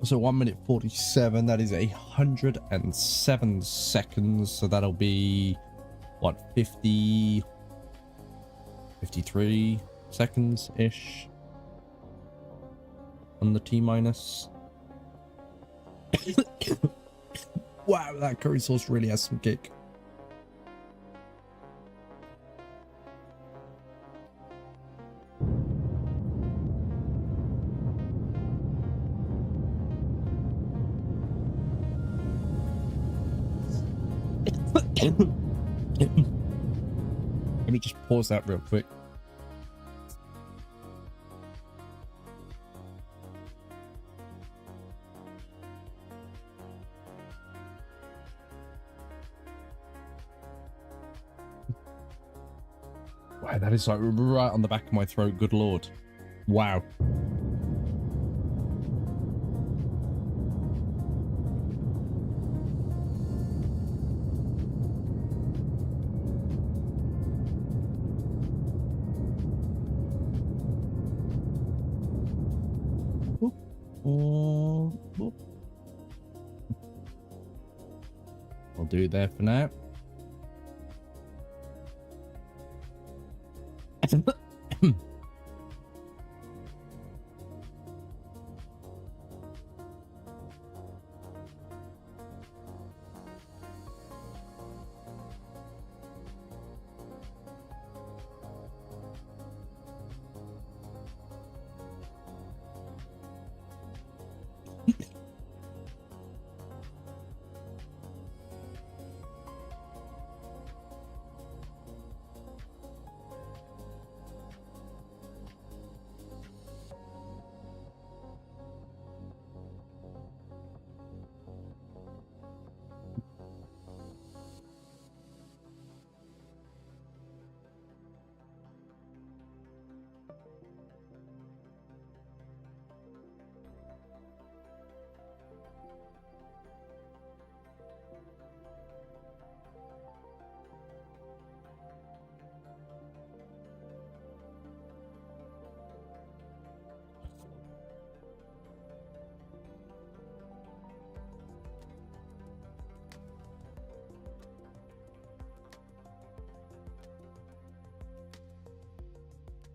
So 1 minute 47, that is 107 seconds. So that'll be what, 50, 53 seconds ish on the T minus. Wow, that curry sauce really has some kick. Let me just pause that real quick. Wow, that is like right on the back of my throat. Good Lord. Wow. I'll do it there for now.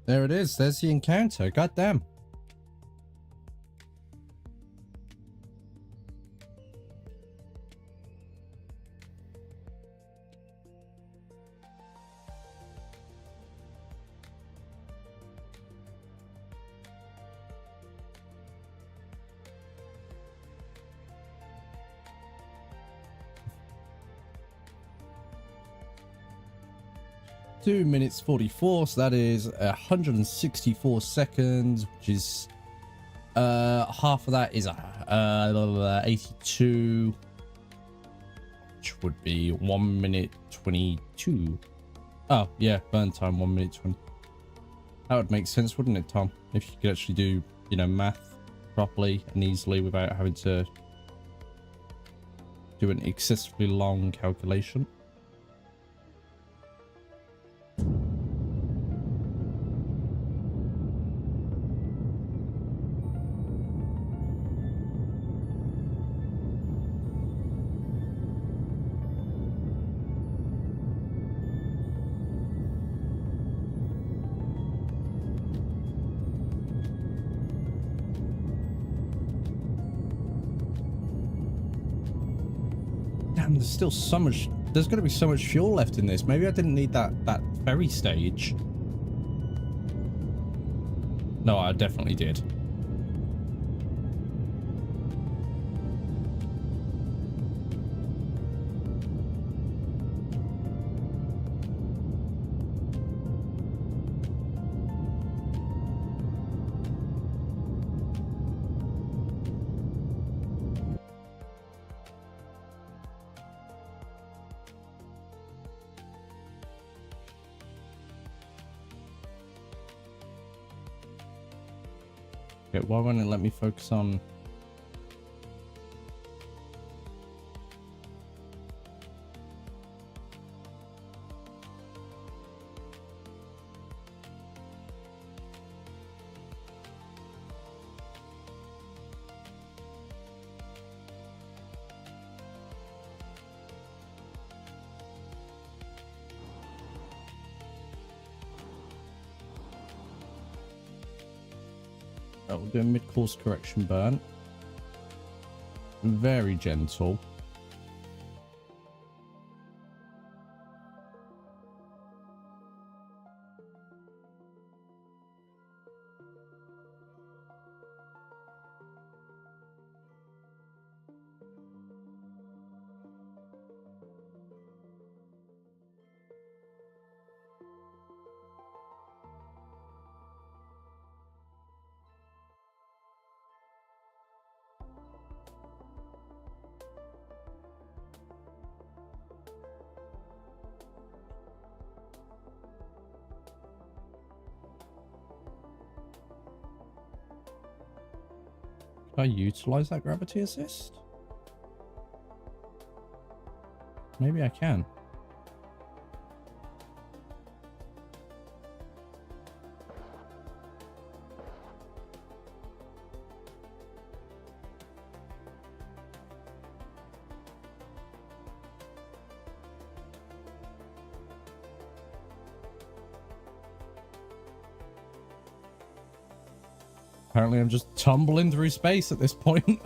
There it is. There's the encounter. Goddamn. 2 minutes 44, so that is 164 seconds, which is half of that is 82, which would be 1 minute 22. Oh yeah, burn time 1 minute 20. That would make sense, wouldn't it, Tom? If you could actually do, you know, math properly and easily without having to do an excessively long calculation. Damn, there's still so much. There's going to be so much fuel left in this. Maybe I didn't need that ferry stage. No, I definitely did. Okay, why won't it let me focus on... Oh, we'll do a mid-course correction burn. Very gentle. Can I utilize that gravity assist? Maybe I can. Apparently I'm just tumbling through space at this point.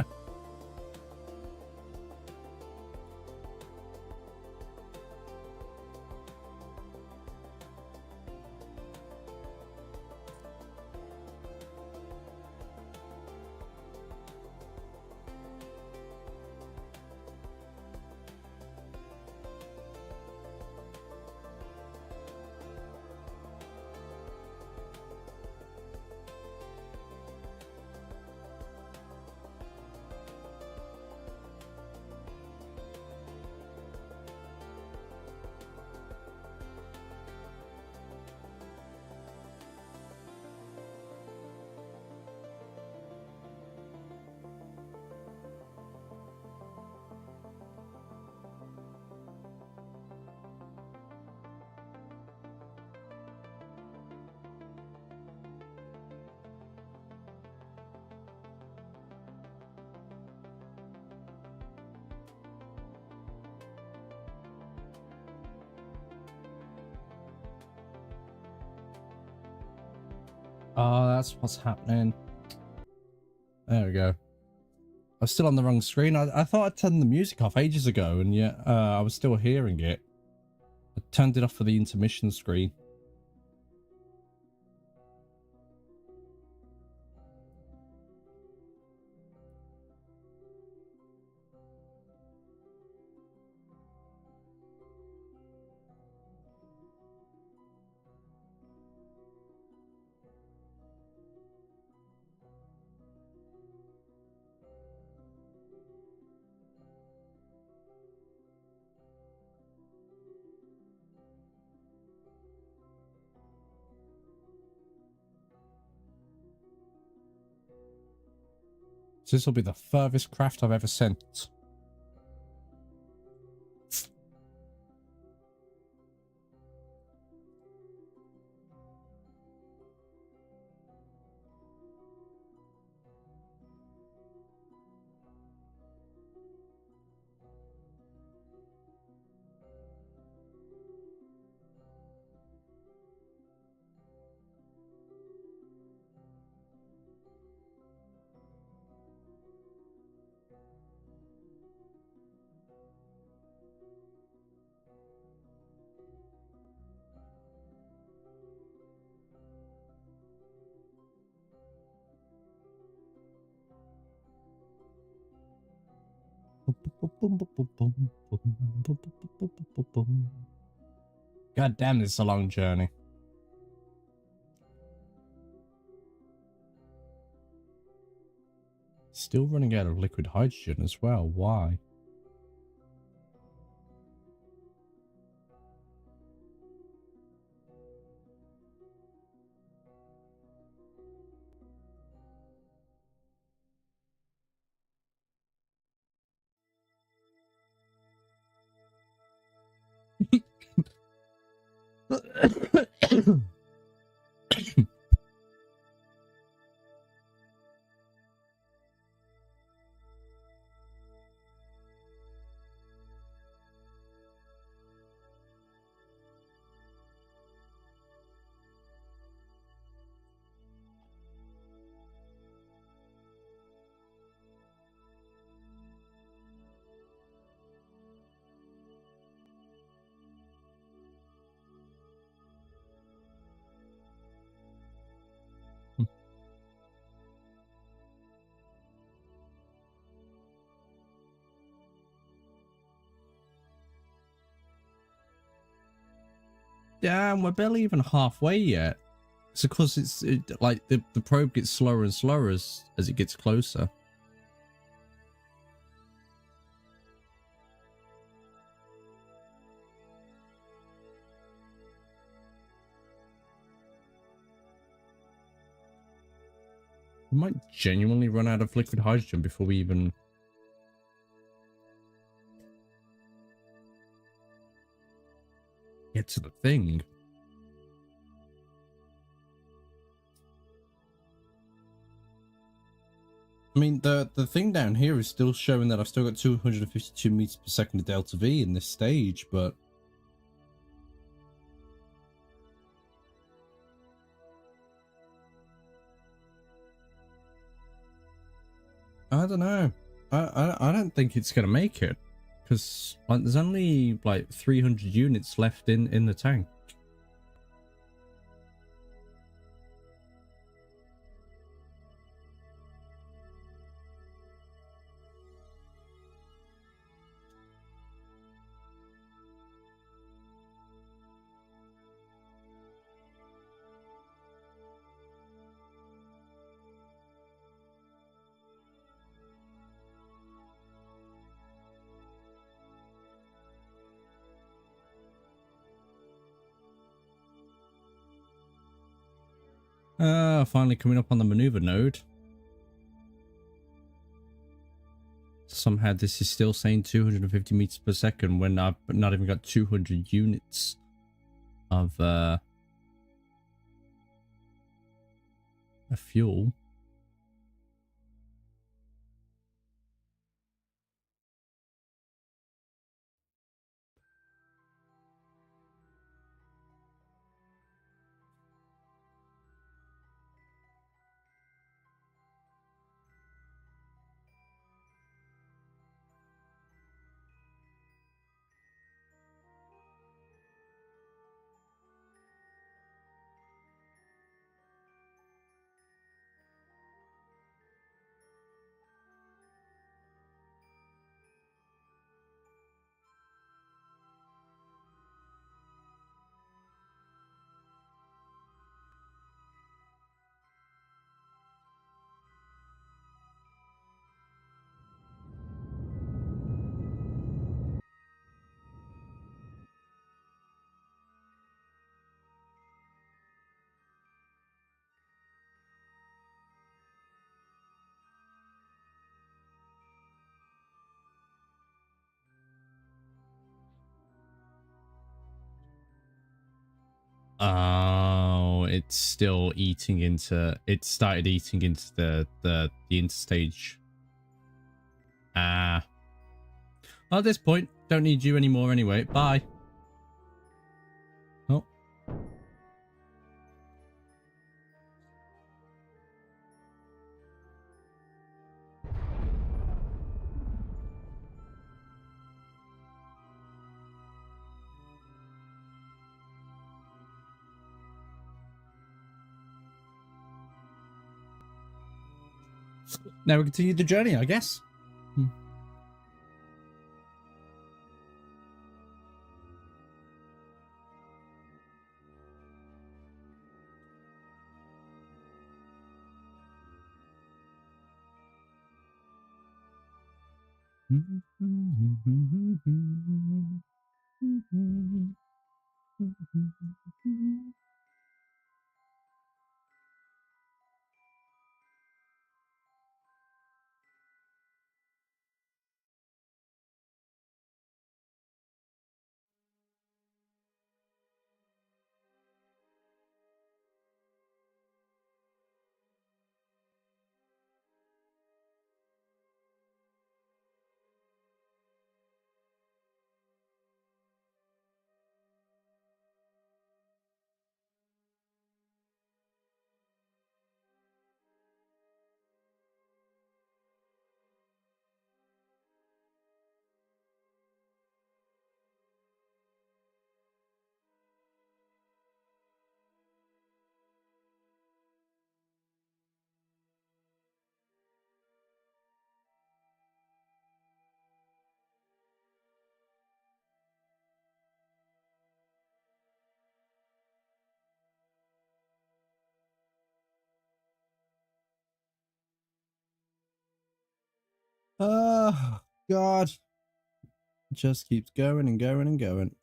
Oh, that's what's happening. There we go. I was still on the wrong screen. I thought I'd turned the music off ages ago, and yet I was still hearing it. I turned it off for the intermission screen. So this will be the furthest craft I've ever sent. God damn, this is a long journey. Still running out of liquid hydrogen as well. Why? Damn, we're barely even halfway yet. It's because like the probe gets slower and slower as it gets closer. We might genuinely run out of liquid hydrogen before we even get to the thing. I mean, the thing down here is still showing that I've still got 252 meters per second of delta V in this stage, but I don't know. I don't think it's gonna make it, because like there's only like 300 units left in the tank. Finally coming up on the maneuver node. Somehow this is still saying 250 meters per second when I've not even got 200 units of fuel. Oh, it's still eating into. It started eating into the interstage. Ah. Well, at this point, don't need you anymore anyway. Bye. Oh. Now we continue the journey, I guess. Oh, God. It just keeps going and going and going.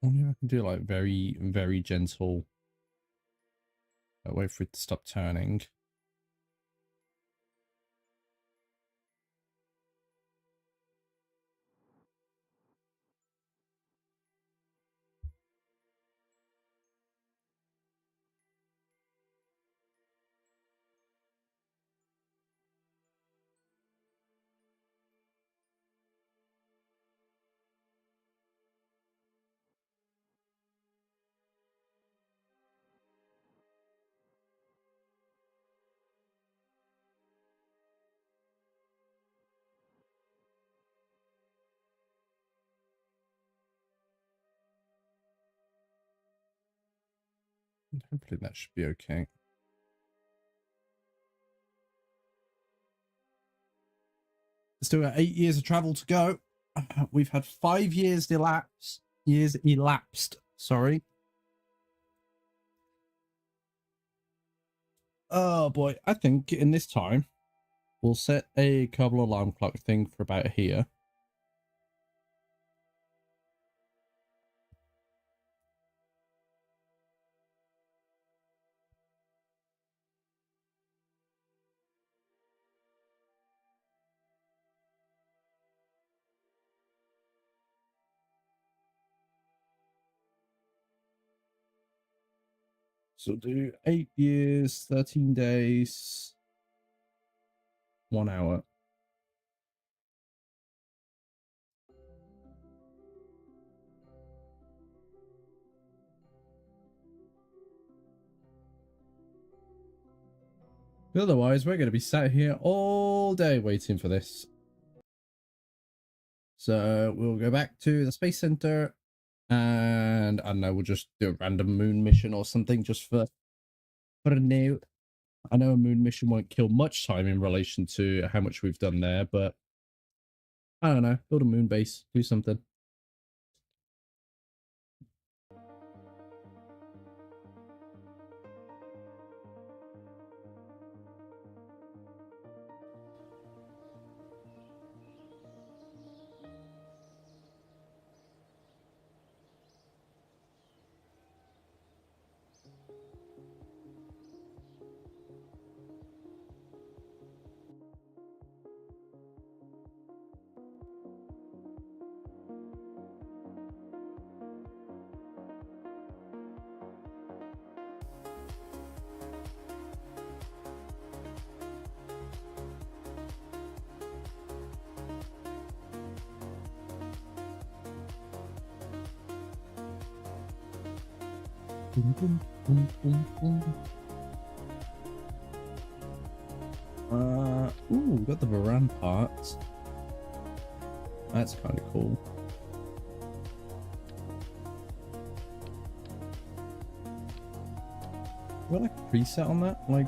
I wonder if I can do like very, very gentle. Wait for it to stop turning. Hopefully that should be okay. Still got 8 years of travel to go. We've had 5 years elapsed. Sorry. Oh boy, I think in this time we'll set a Kerbal alarm clock thing for about here. So do 8 years, 13 days, 1 hour. Otherwise, we're going to be sat here all day waiting for this. So we'll go back to the Space Center And I don't know, we'll just do a random moon mission or something just for a note. I know a moon mission won't kill much time in relation to how much we've done there, but I don't know, build a moon base, do something. Boom, boom, boom, boom, boom. Ooh, we got the Varan parts. That's kind of cool. We got like a preset on that? Like,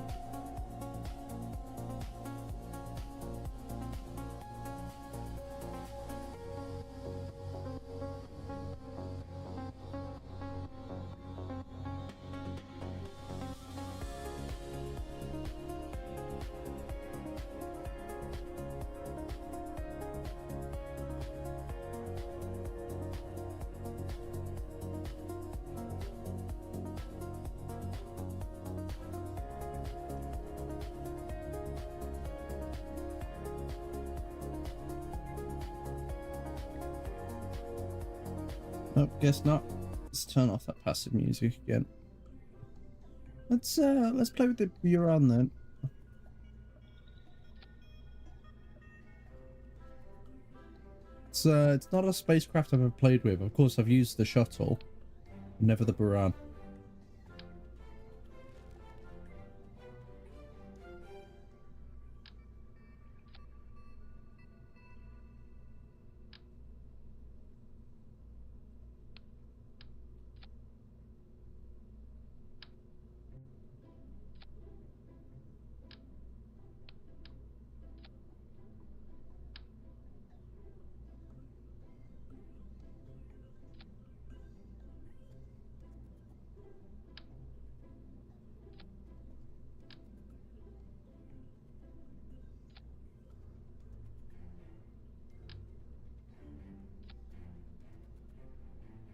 oh, guess not. Let's turn off that passive music again. Let's play with the Buran then. It's not a spacecraft I've ever played with. Of course, I've used the shuttle, never the Buran.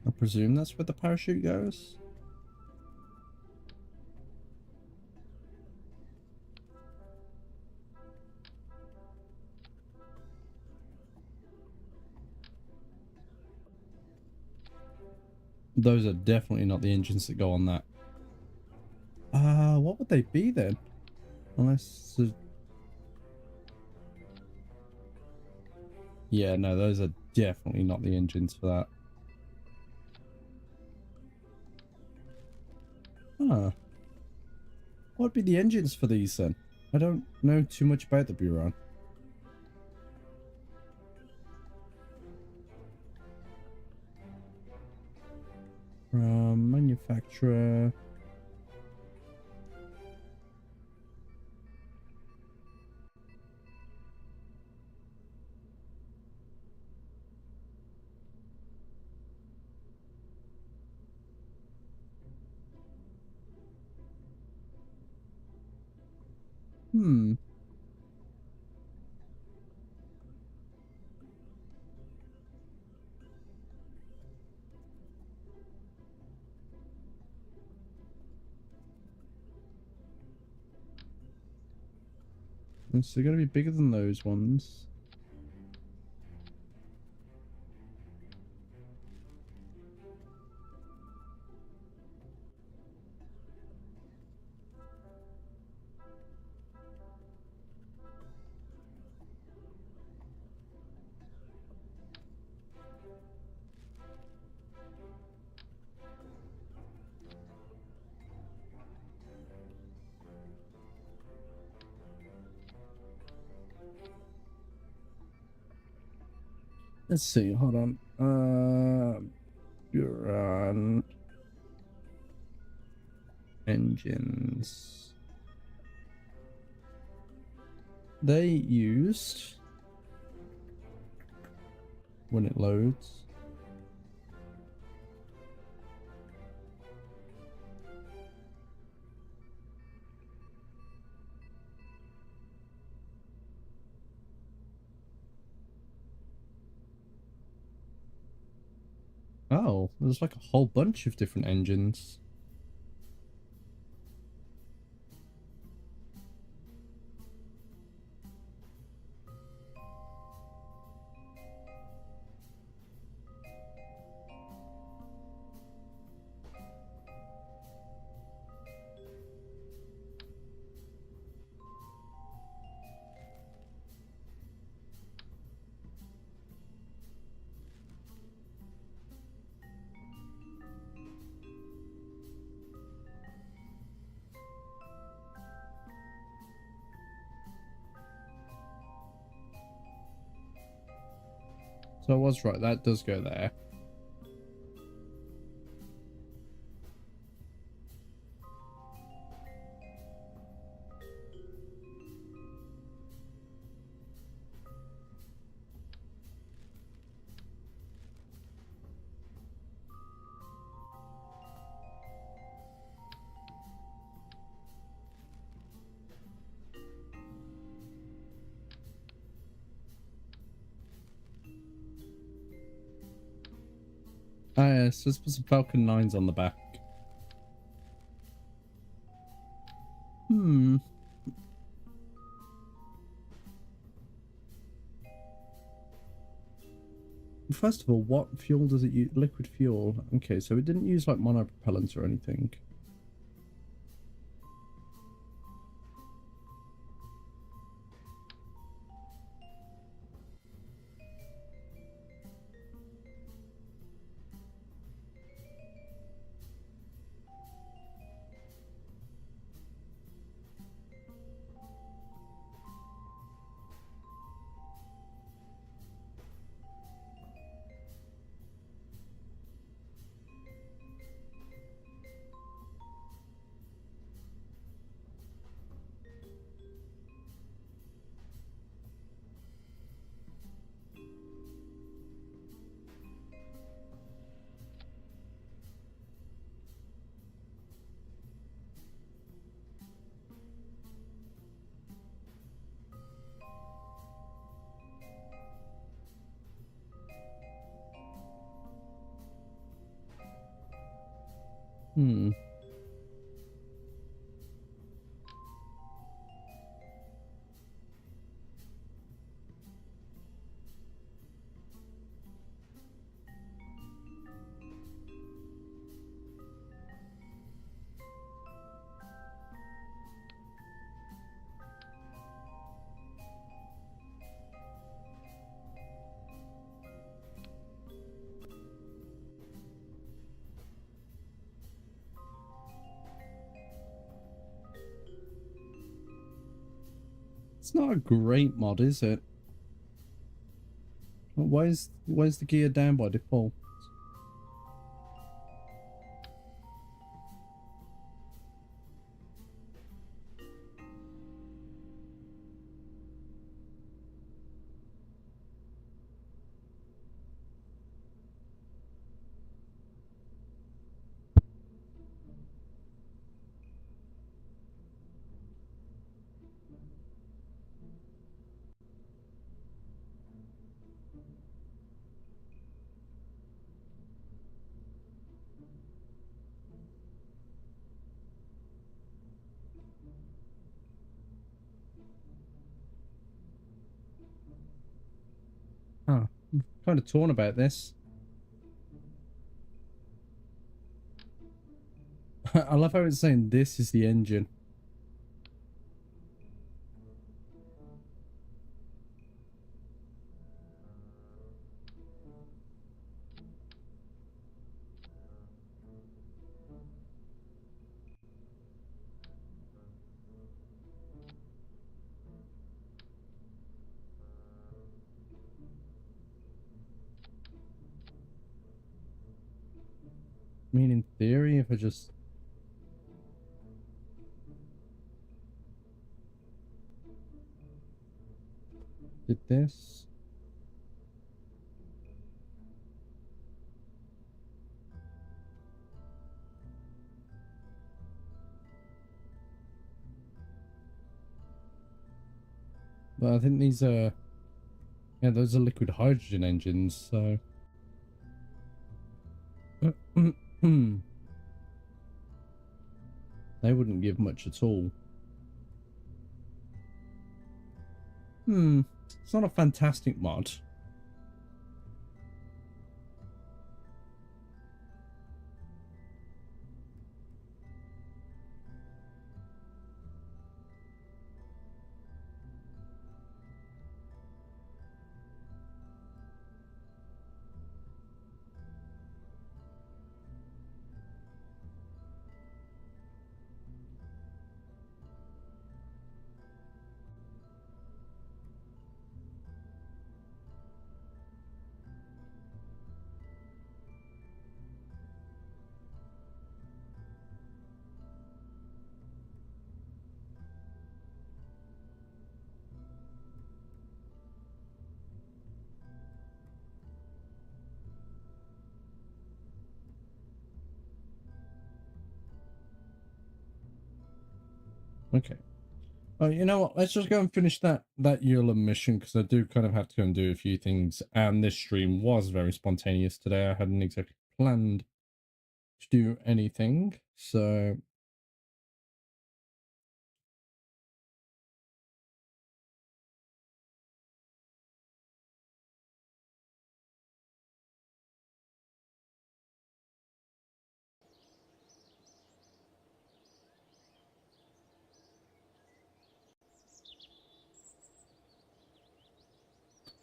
I presume that's where the parachute goes. Those are definitely not the engines that go on that. What would they be then? Unless... yeah, no, those are definitely not the engines for that. Huh. What would be the engines for these then? I don't know too much about the Buran. Manufacturer. Hmm. So they're gonna be bigger than those ones. Let's see, hold on. Run engines. They used when it loads. Oh, there's like a whole bunch of different engines. So I was right, that does go there. Ah, yeah, so let's put some Falcon 9s on the back. Hmm. First of all, what fuel does it use? Liquid fuel. Okay, so it didn't use like monopropellants or anything. Hmm. It's not a great mod, is it? Why is the gear down by default? Huh. I'm kind of torn about this. I love how it's saying this is the engine. I mean, in theory, if I just did this. But I think these are, yeah, those are liquid hydrogen engines, so. They wouldn't give much at all. It's not a fantastic mod. Okay. Oh, you know what? Let's just go and finish that Ulam mission, because I do kind of have to go and do a few things. And this stream was very spontaneous today. I hadn't exactly planned to do anything. So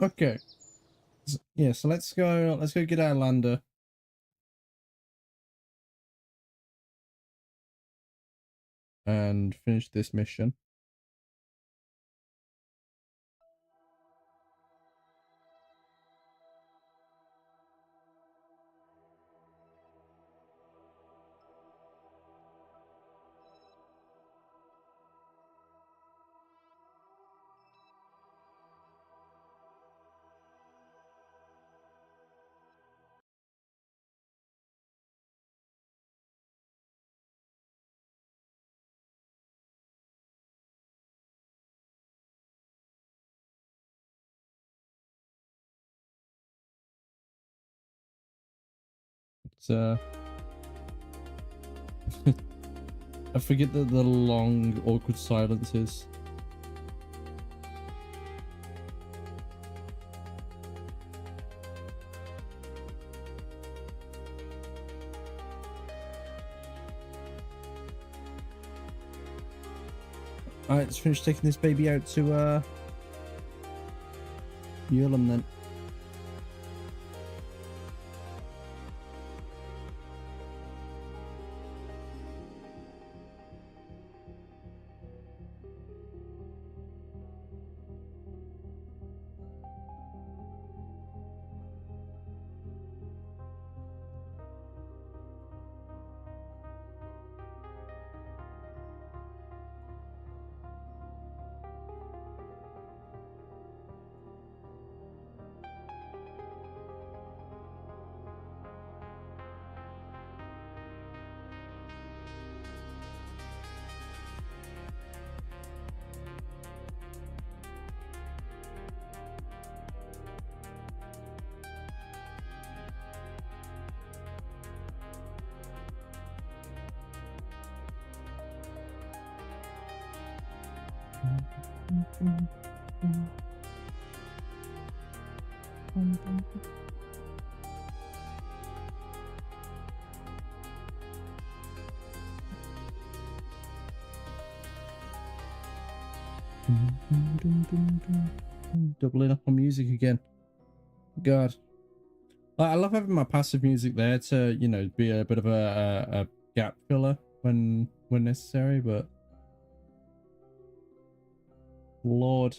okay. Yeah, so let's go get our lander. And finish this mission. It's I forget the long awkward silences. Alright, let's finish taking this baby out to Ulam then. Doubling up on music again. God. I love having my passive music there to, you know, be a bit of a gap filler when necessary, but Lord.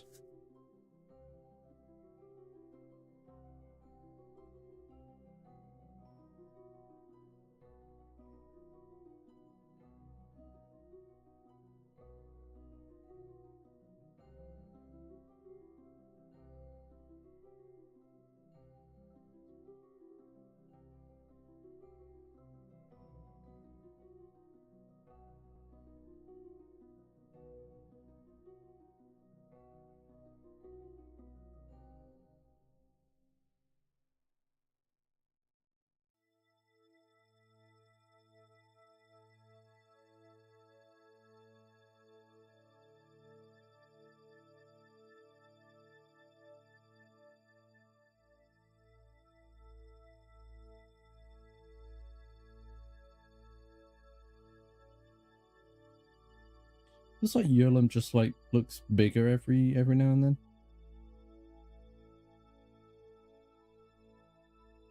It's like Yulum just like looks bigger every now and then.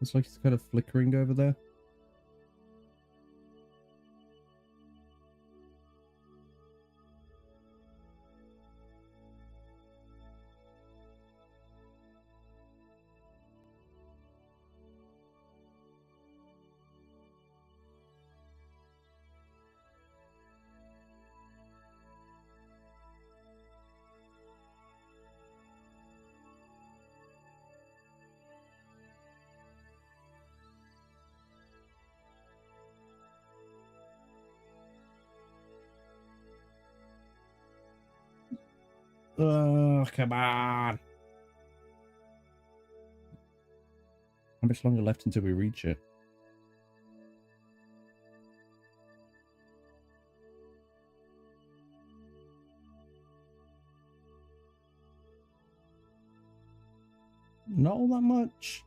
It's like it's kind of flickering over there. Oh, come on. How much longer left until we reach it? Not all that much.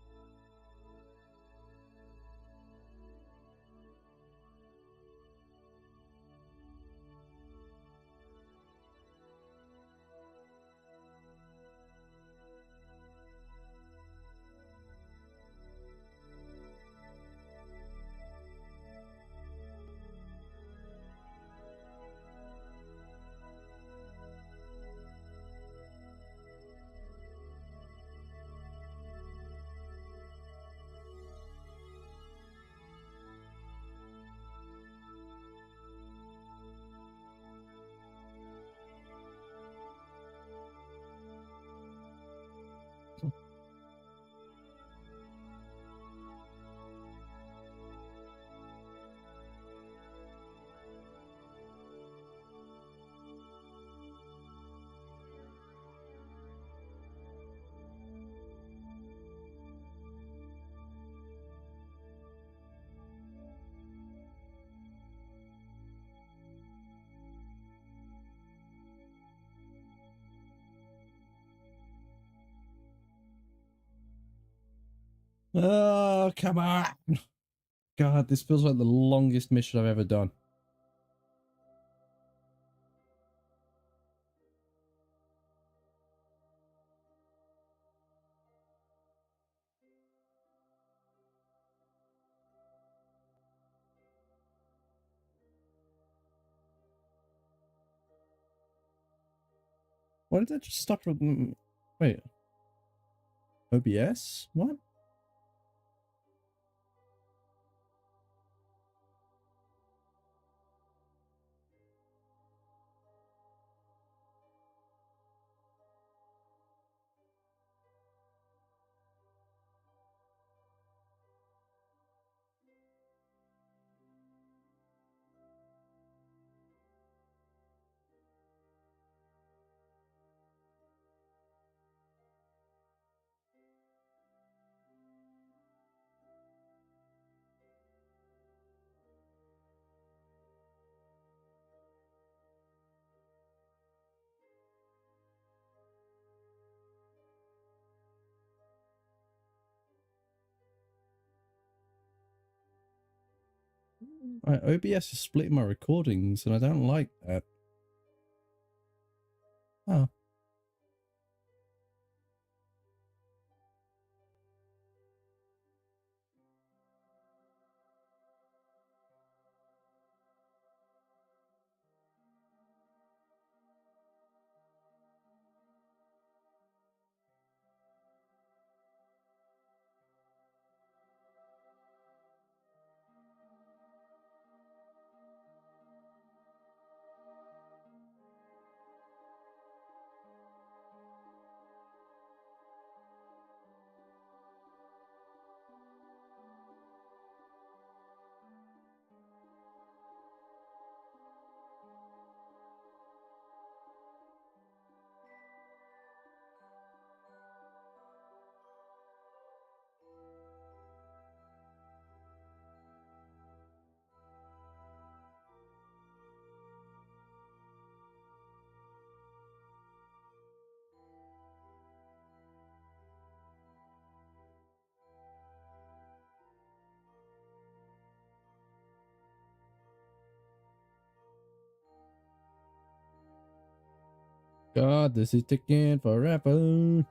Oh, come on. God, this feels like the longest mission I've ever done. Why did that just stop? Wait. OBS? What? OBS is splitting my recordings and I don't like that. Oh. God, this is taking forever.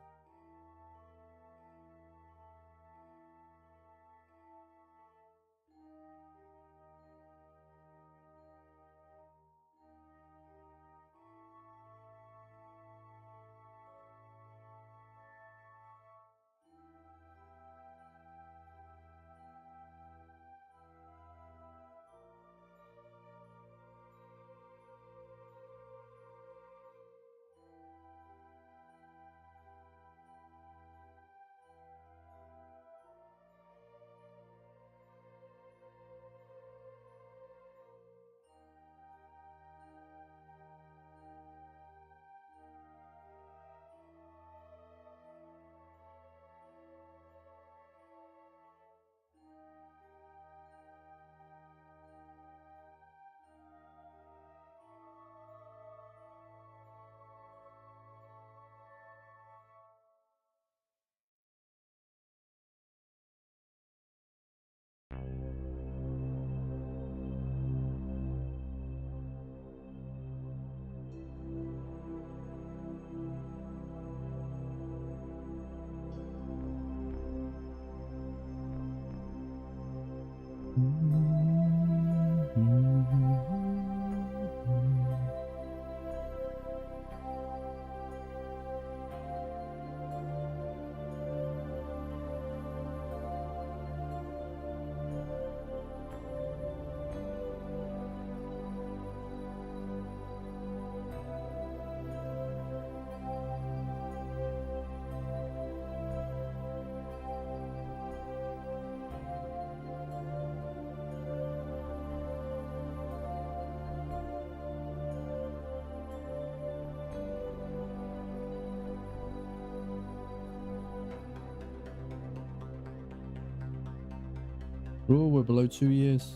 Oh, we're below 2 years.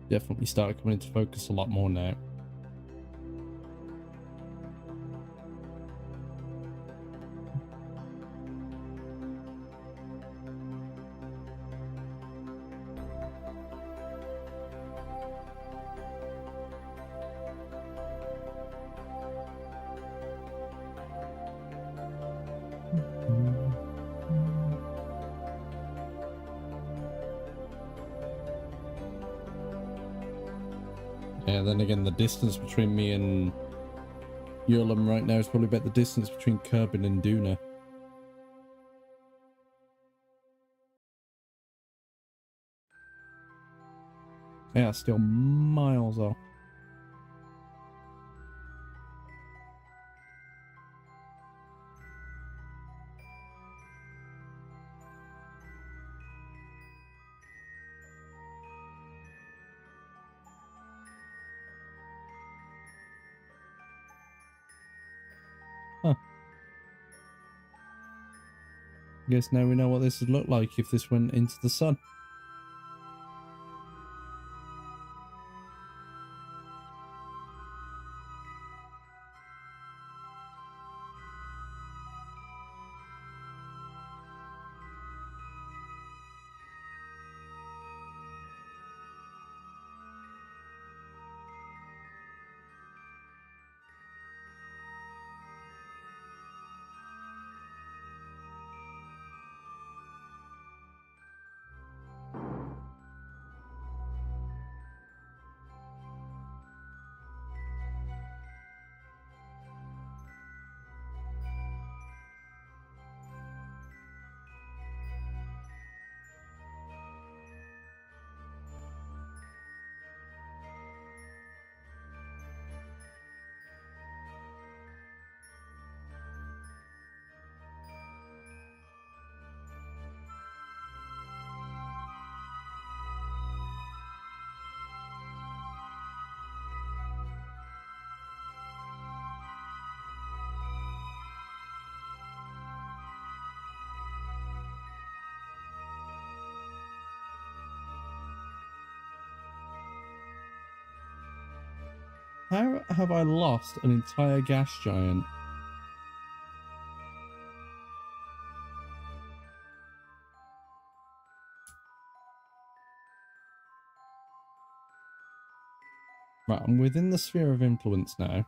Definitely started coming into focus a lot more now. Yeah, then again, the distance between me and Yulum right now is probably about the distance between Kerbin and Duna. Yeah, still miles off. Huh. Guess now we know what this would look like if this went into the sun. How have I lost an entire gas giant? Right, I'm within the sphere of influence now.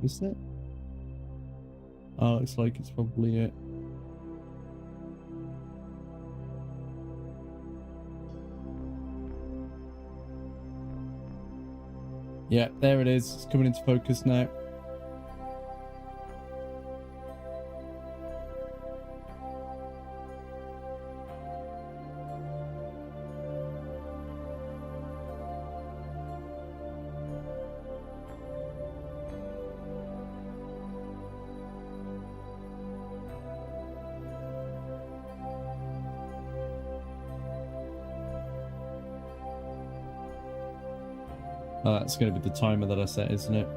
Is it? Oh, looks like it's probably it. Yeah, there it is. It's coming into focus now. Oh, that's going to be the timer that I set, isn't it?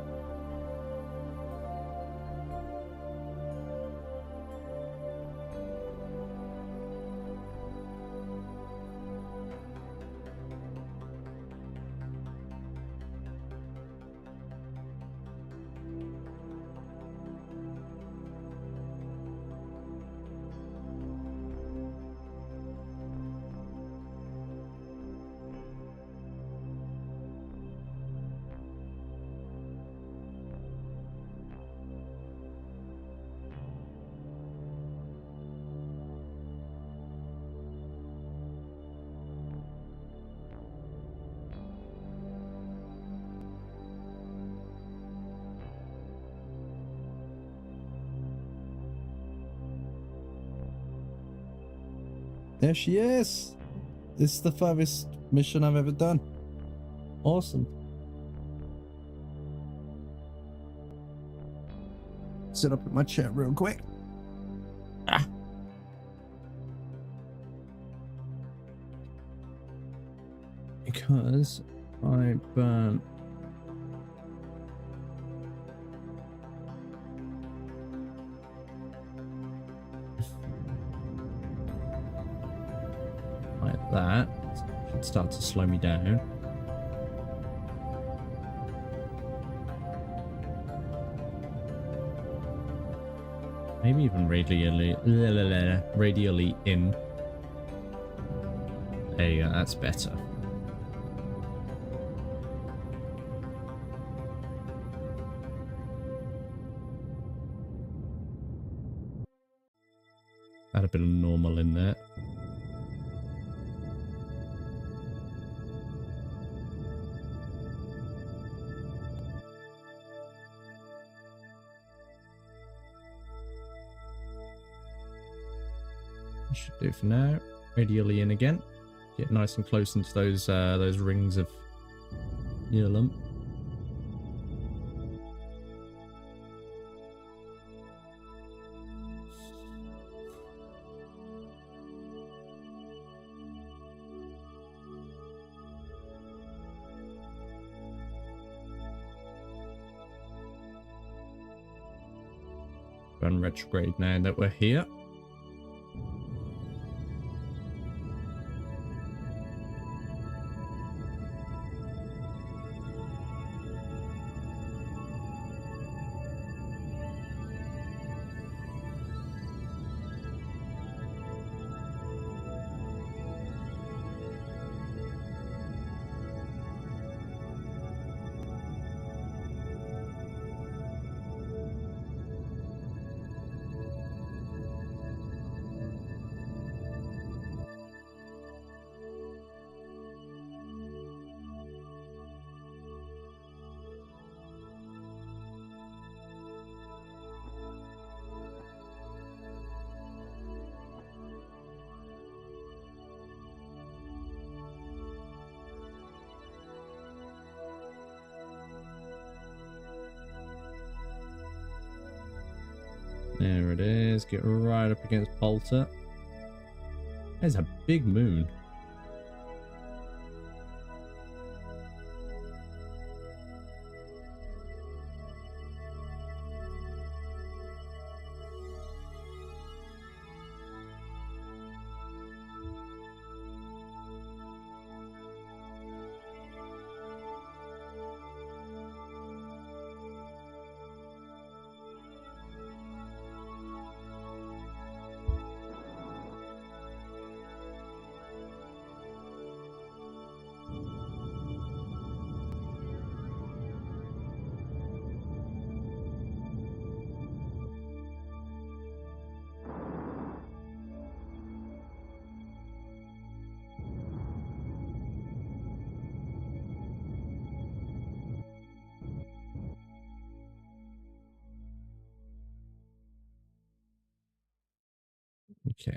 There she is. This is the furthest mission I've ever done. Awesome. Sit up in my chair real quick. Ah. Because I burnt like that. Should start to slow me down. Maybe even radially in. There you go, that's better. Add a bit of normal in there. Should do for now. Radially in again. Get nice and close into those rings of Yulum. Run retrograde now that we're here. There it is. Get right up against Polter. There's a big moon. Okay.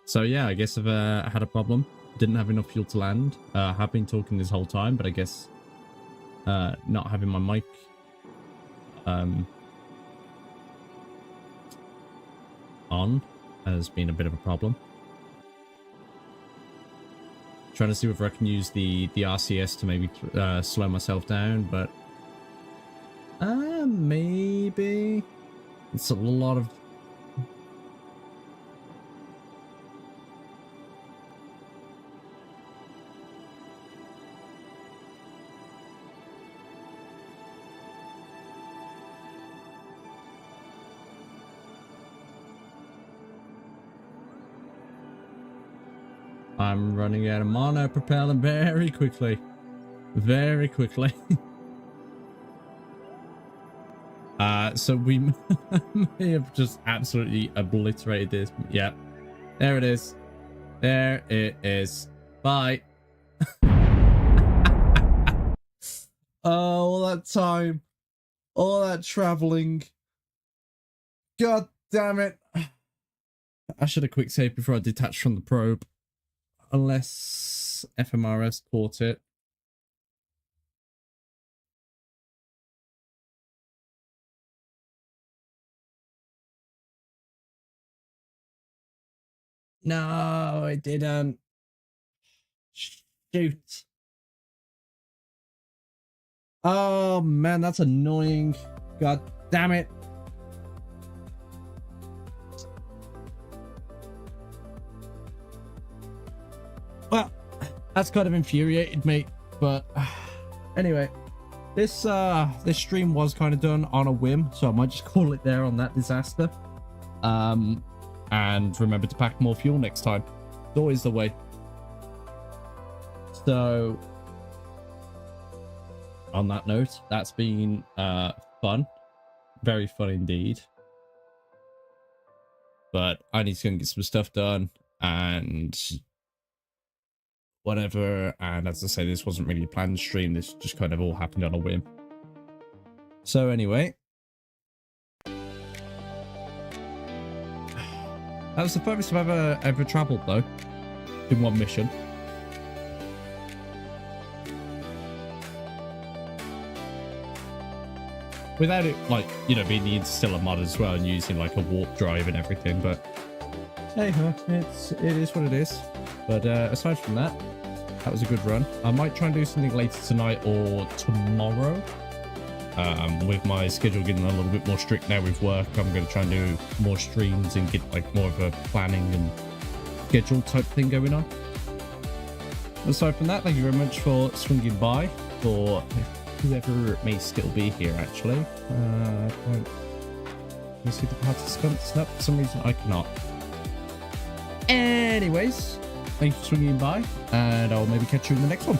So yeah, I guess I've had a problem. Didn't have enough fuel to land. I have been talking this whole time, but I guess not having my mic on has been a bit of a problem. Trying to see whether I can use the RCS to maybe slow myself down, but maybe it's a lot of. I'm running out of mono propellant very quickly. Very quickly. So we may have just absolutely obliterated this. Yep. There it is. There it is. Bye. Oh, all that time. All that traveling. God damn it. I should have quick saved before I detached from the probe. Unless FMRS caught it. No, it didn't. Shoot. Oh man, that's annoying. God damn it. Well, that's kind of infuriated me, but anyway, this stream was kind of done on a whim, so I might just call it there on that disaster. And remember to pack more fuel next time. It's always the way. So, on that note, that's been fun. Very fun indeed. But I need to go and get some stuff done and whatever. And as I say, this wasn't really a planned stream. This just kind of all happened on a whim. So anyway. That was the furthest I've ever traveled though. In one mission. Without it, like, you know, being the Interstellar mod as well and using like a warp drive and everything, but hey, it is what it is. But aside from that, that was a good run. I might try and do something later tonight or tomorrow. With my schedule getting a little bit more strict now with work, I'm going to try and do more streams and get like more of a planning and schedule type thing going on. Aside from that, thank you very much for swinging by, for whoever may still be here actually. Can you see the participants? Nope, for some reason I cannot. Anyways, thank you for swinging by, and I'll maybe catch you in the next one.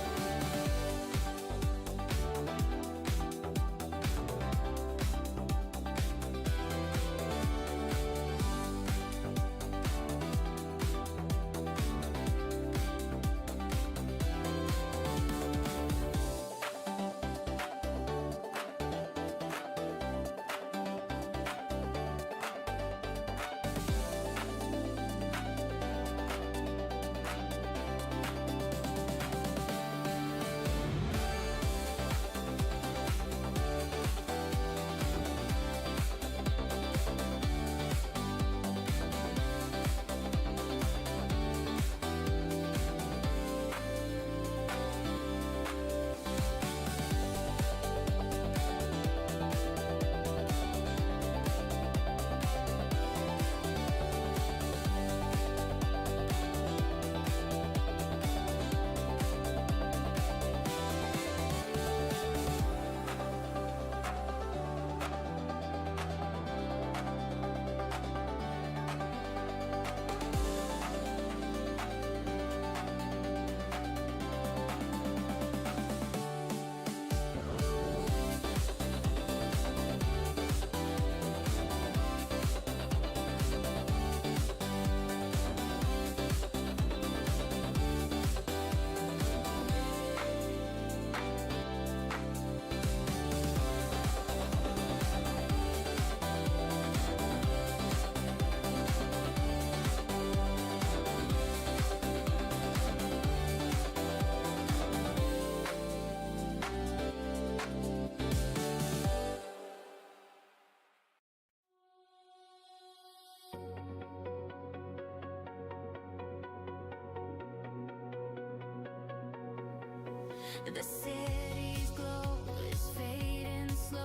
The city's glow is fading slow.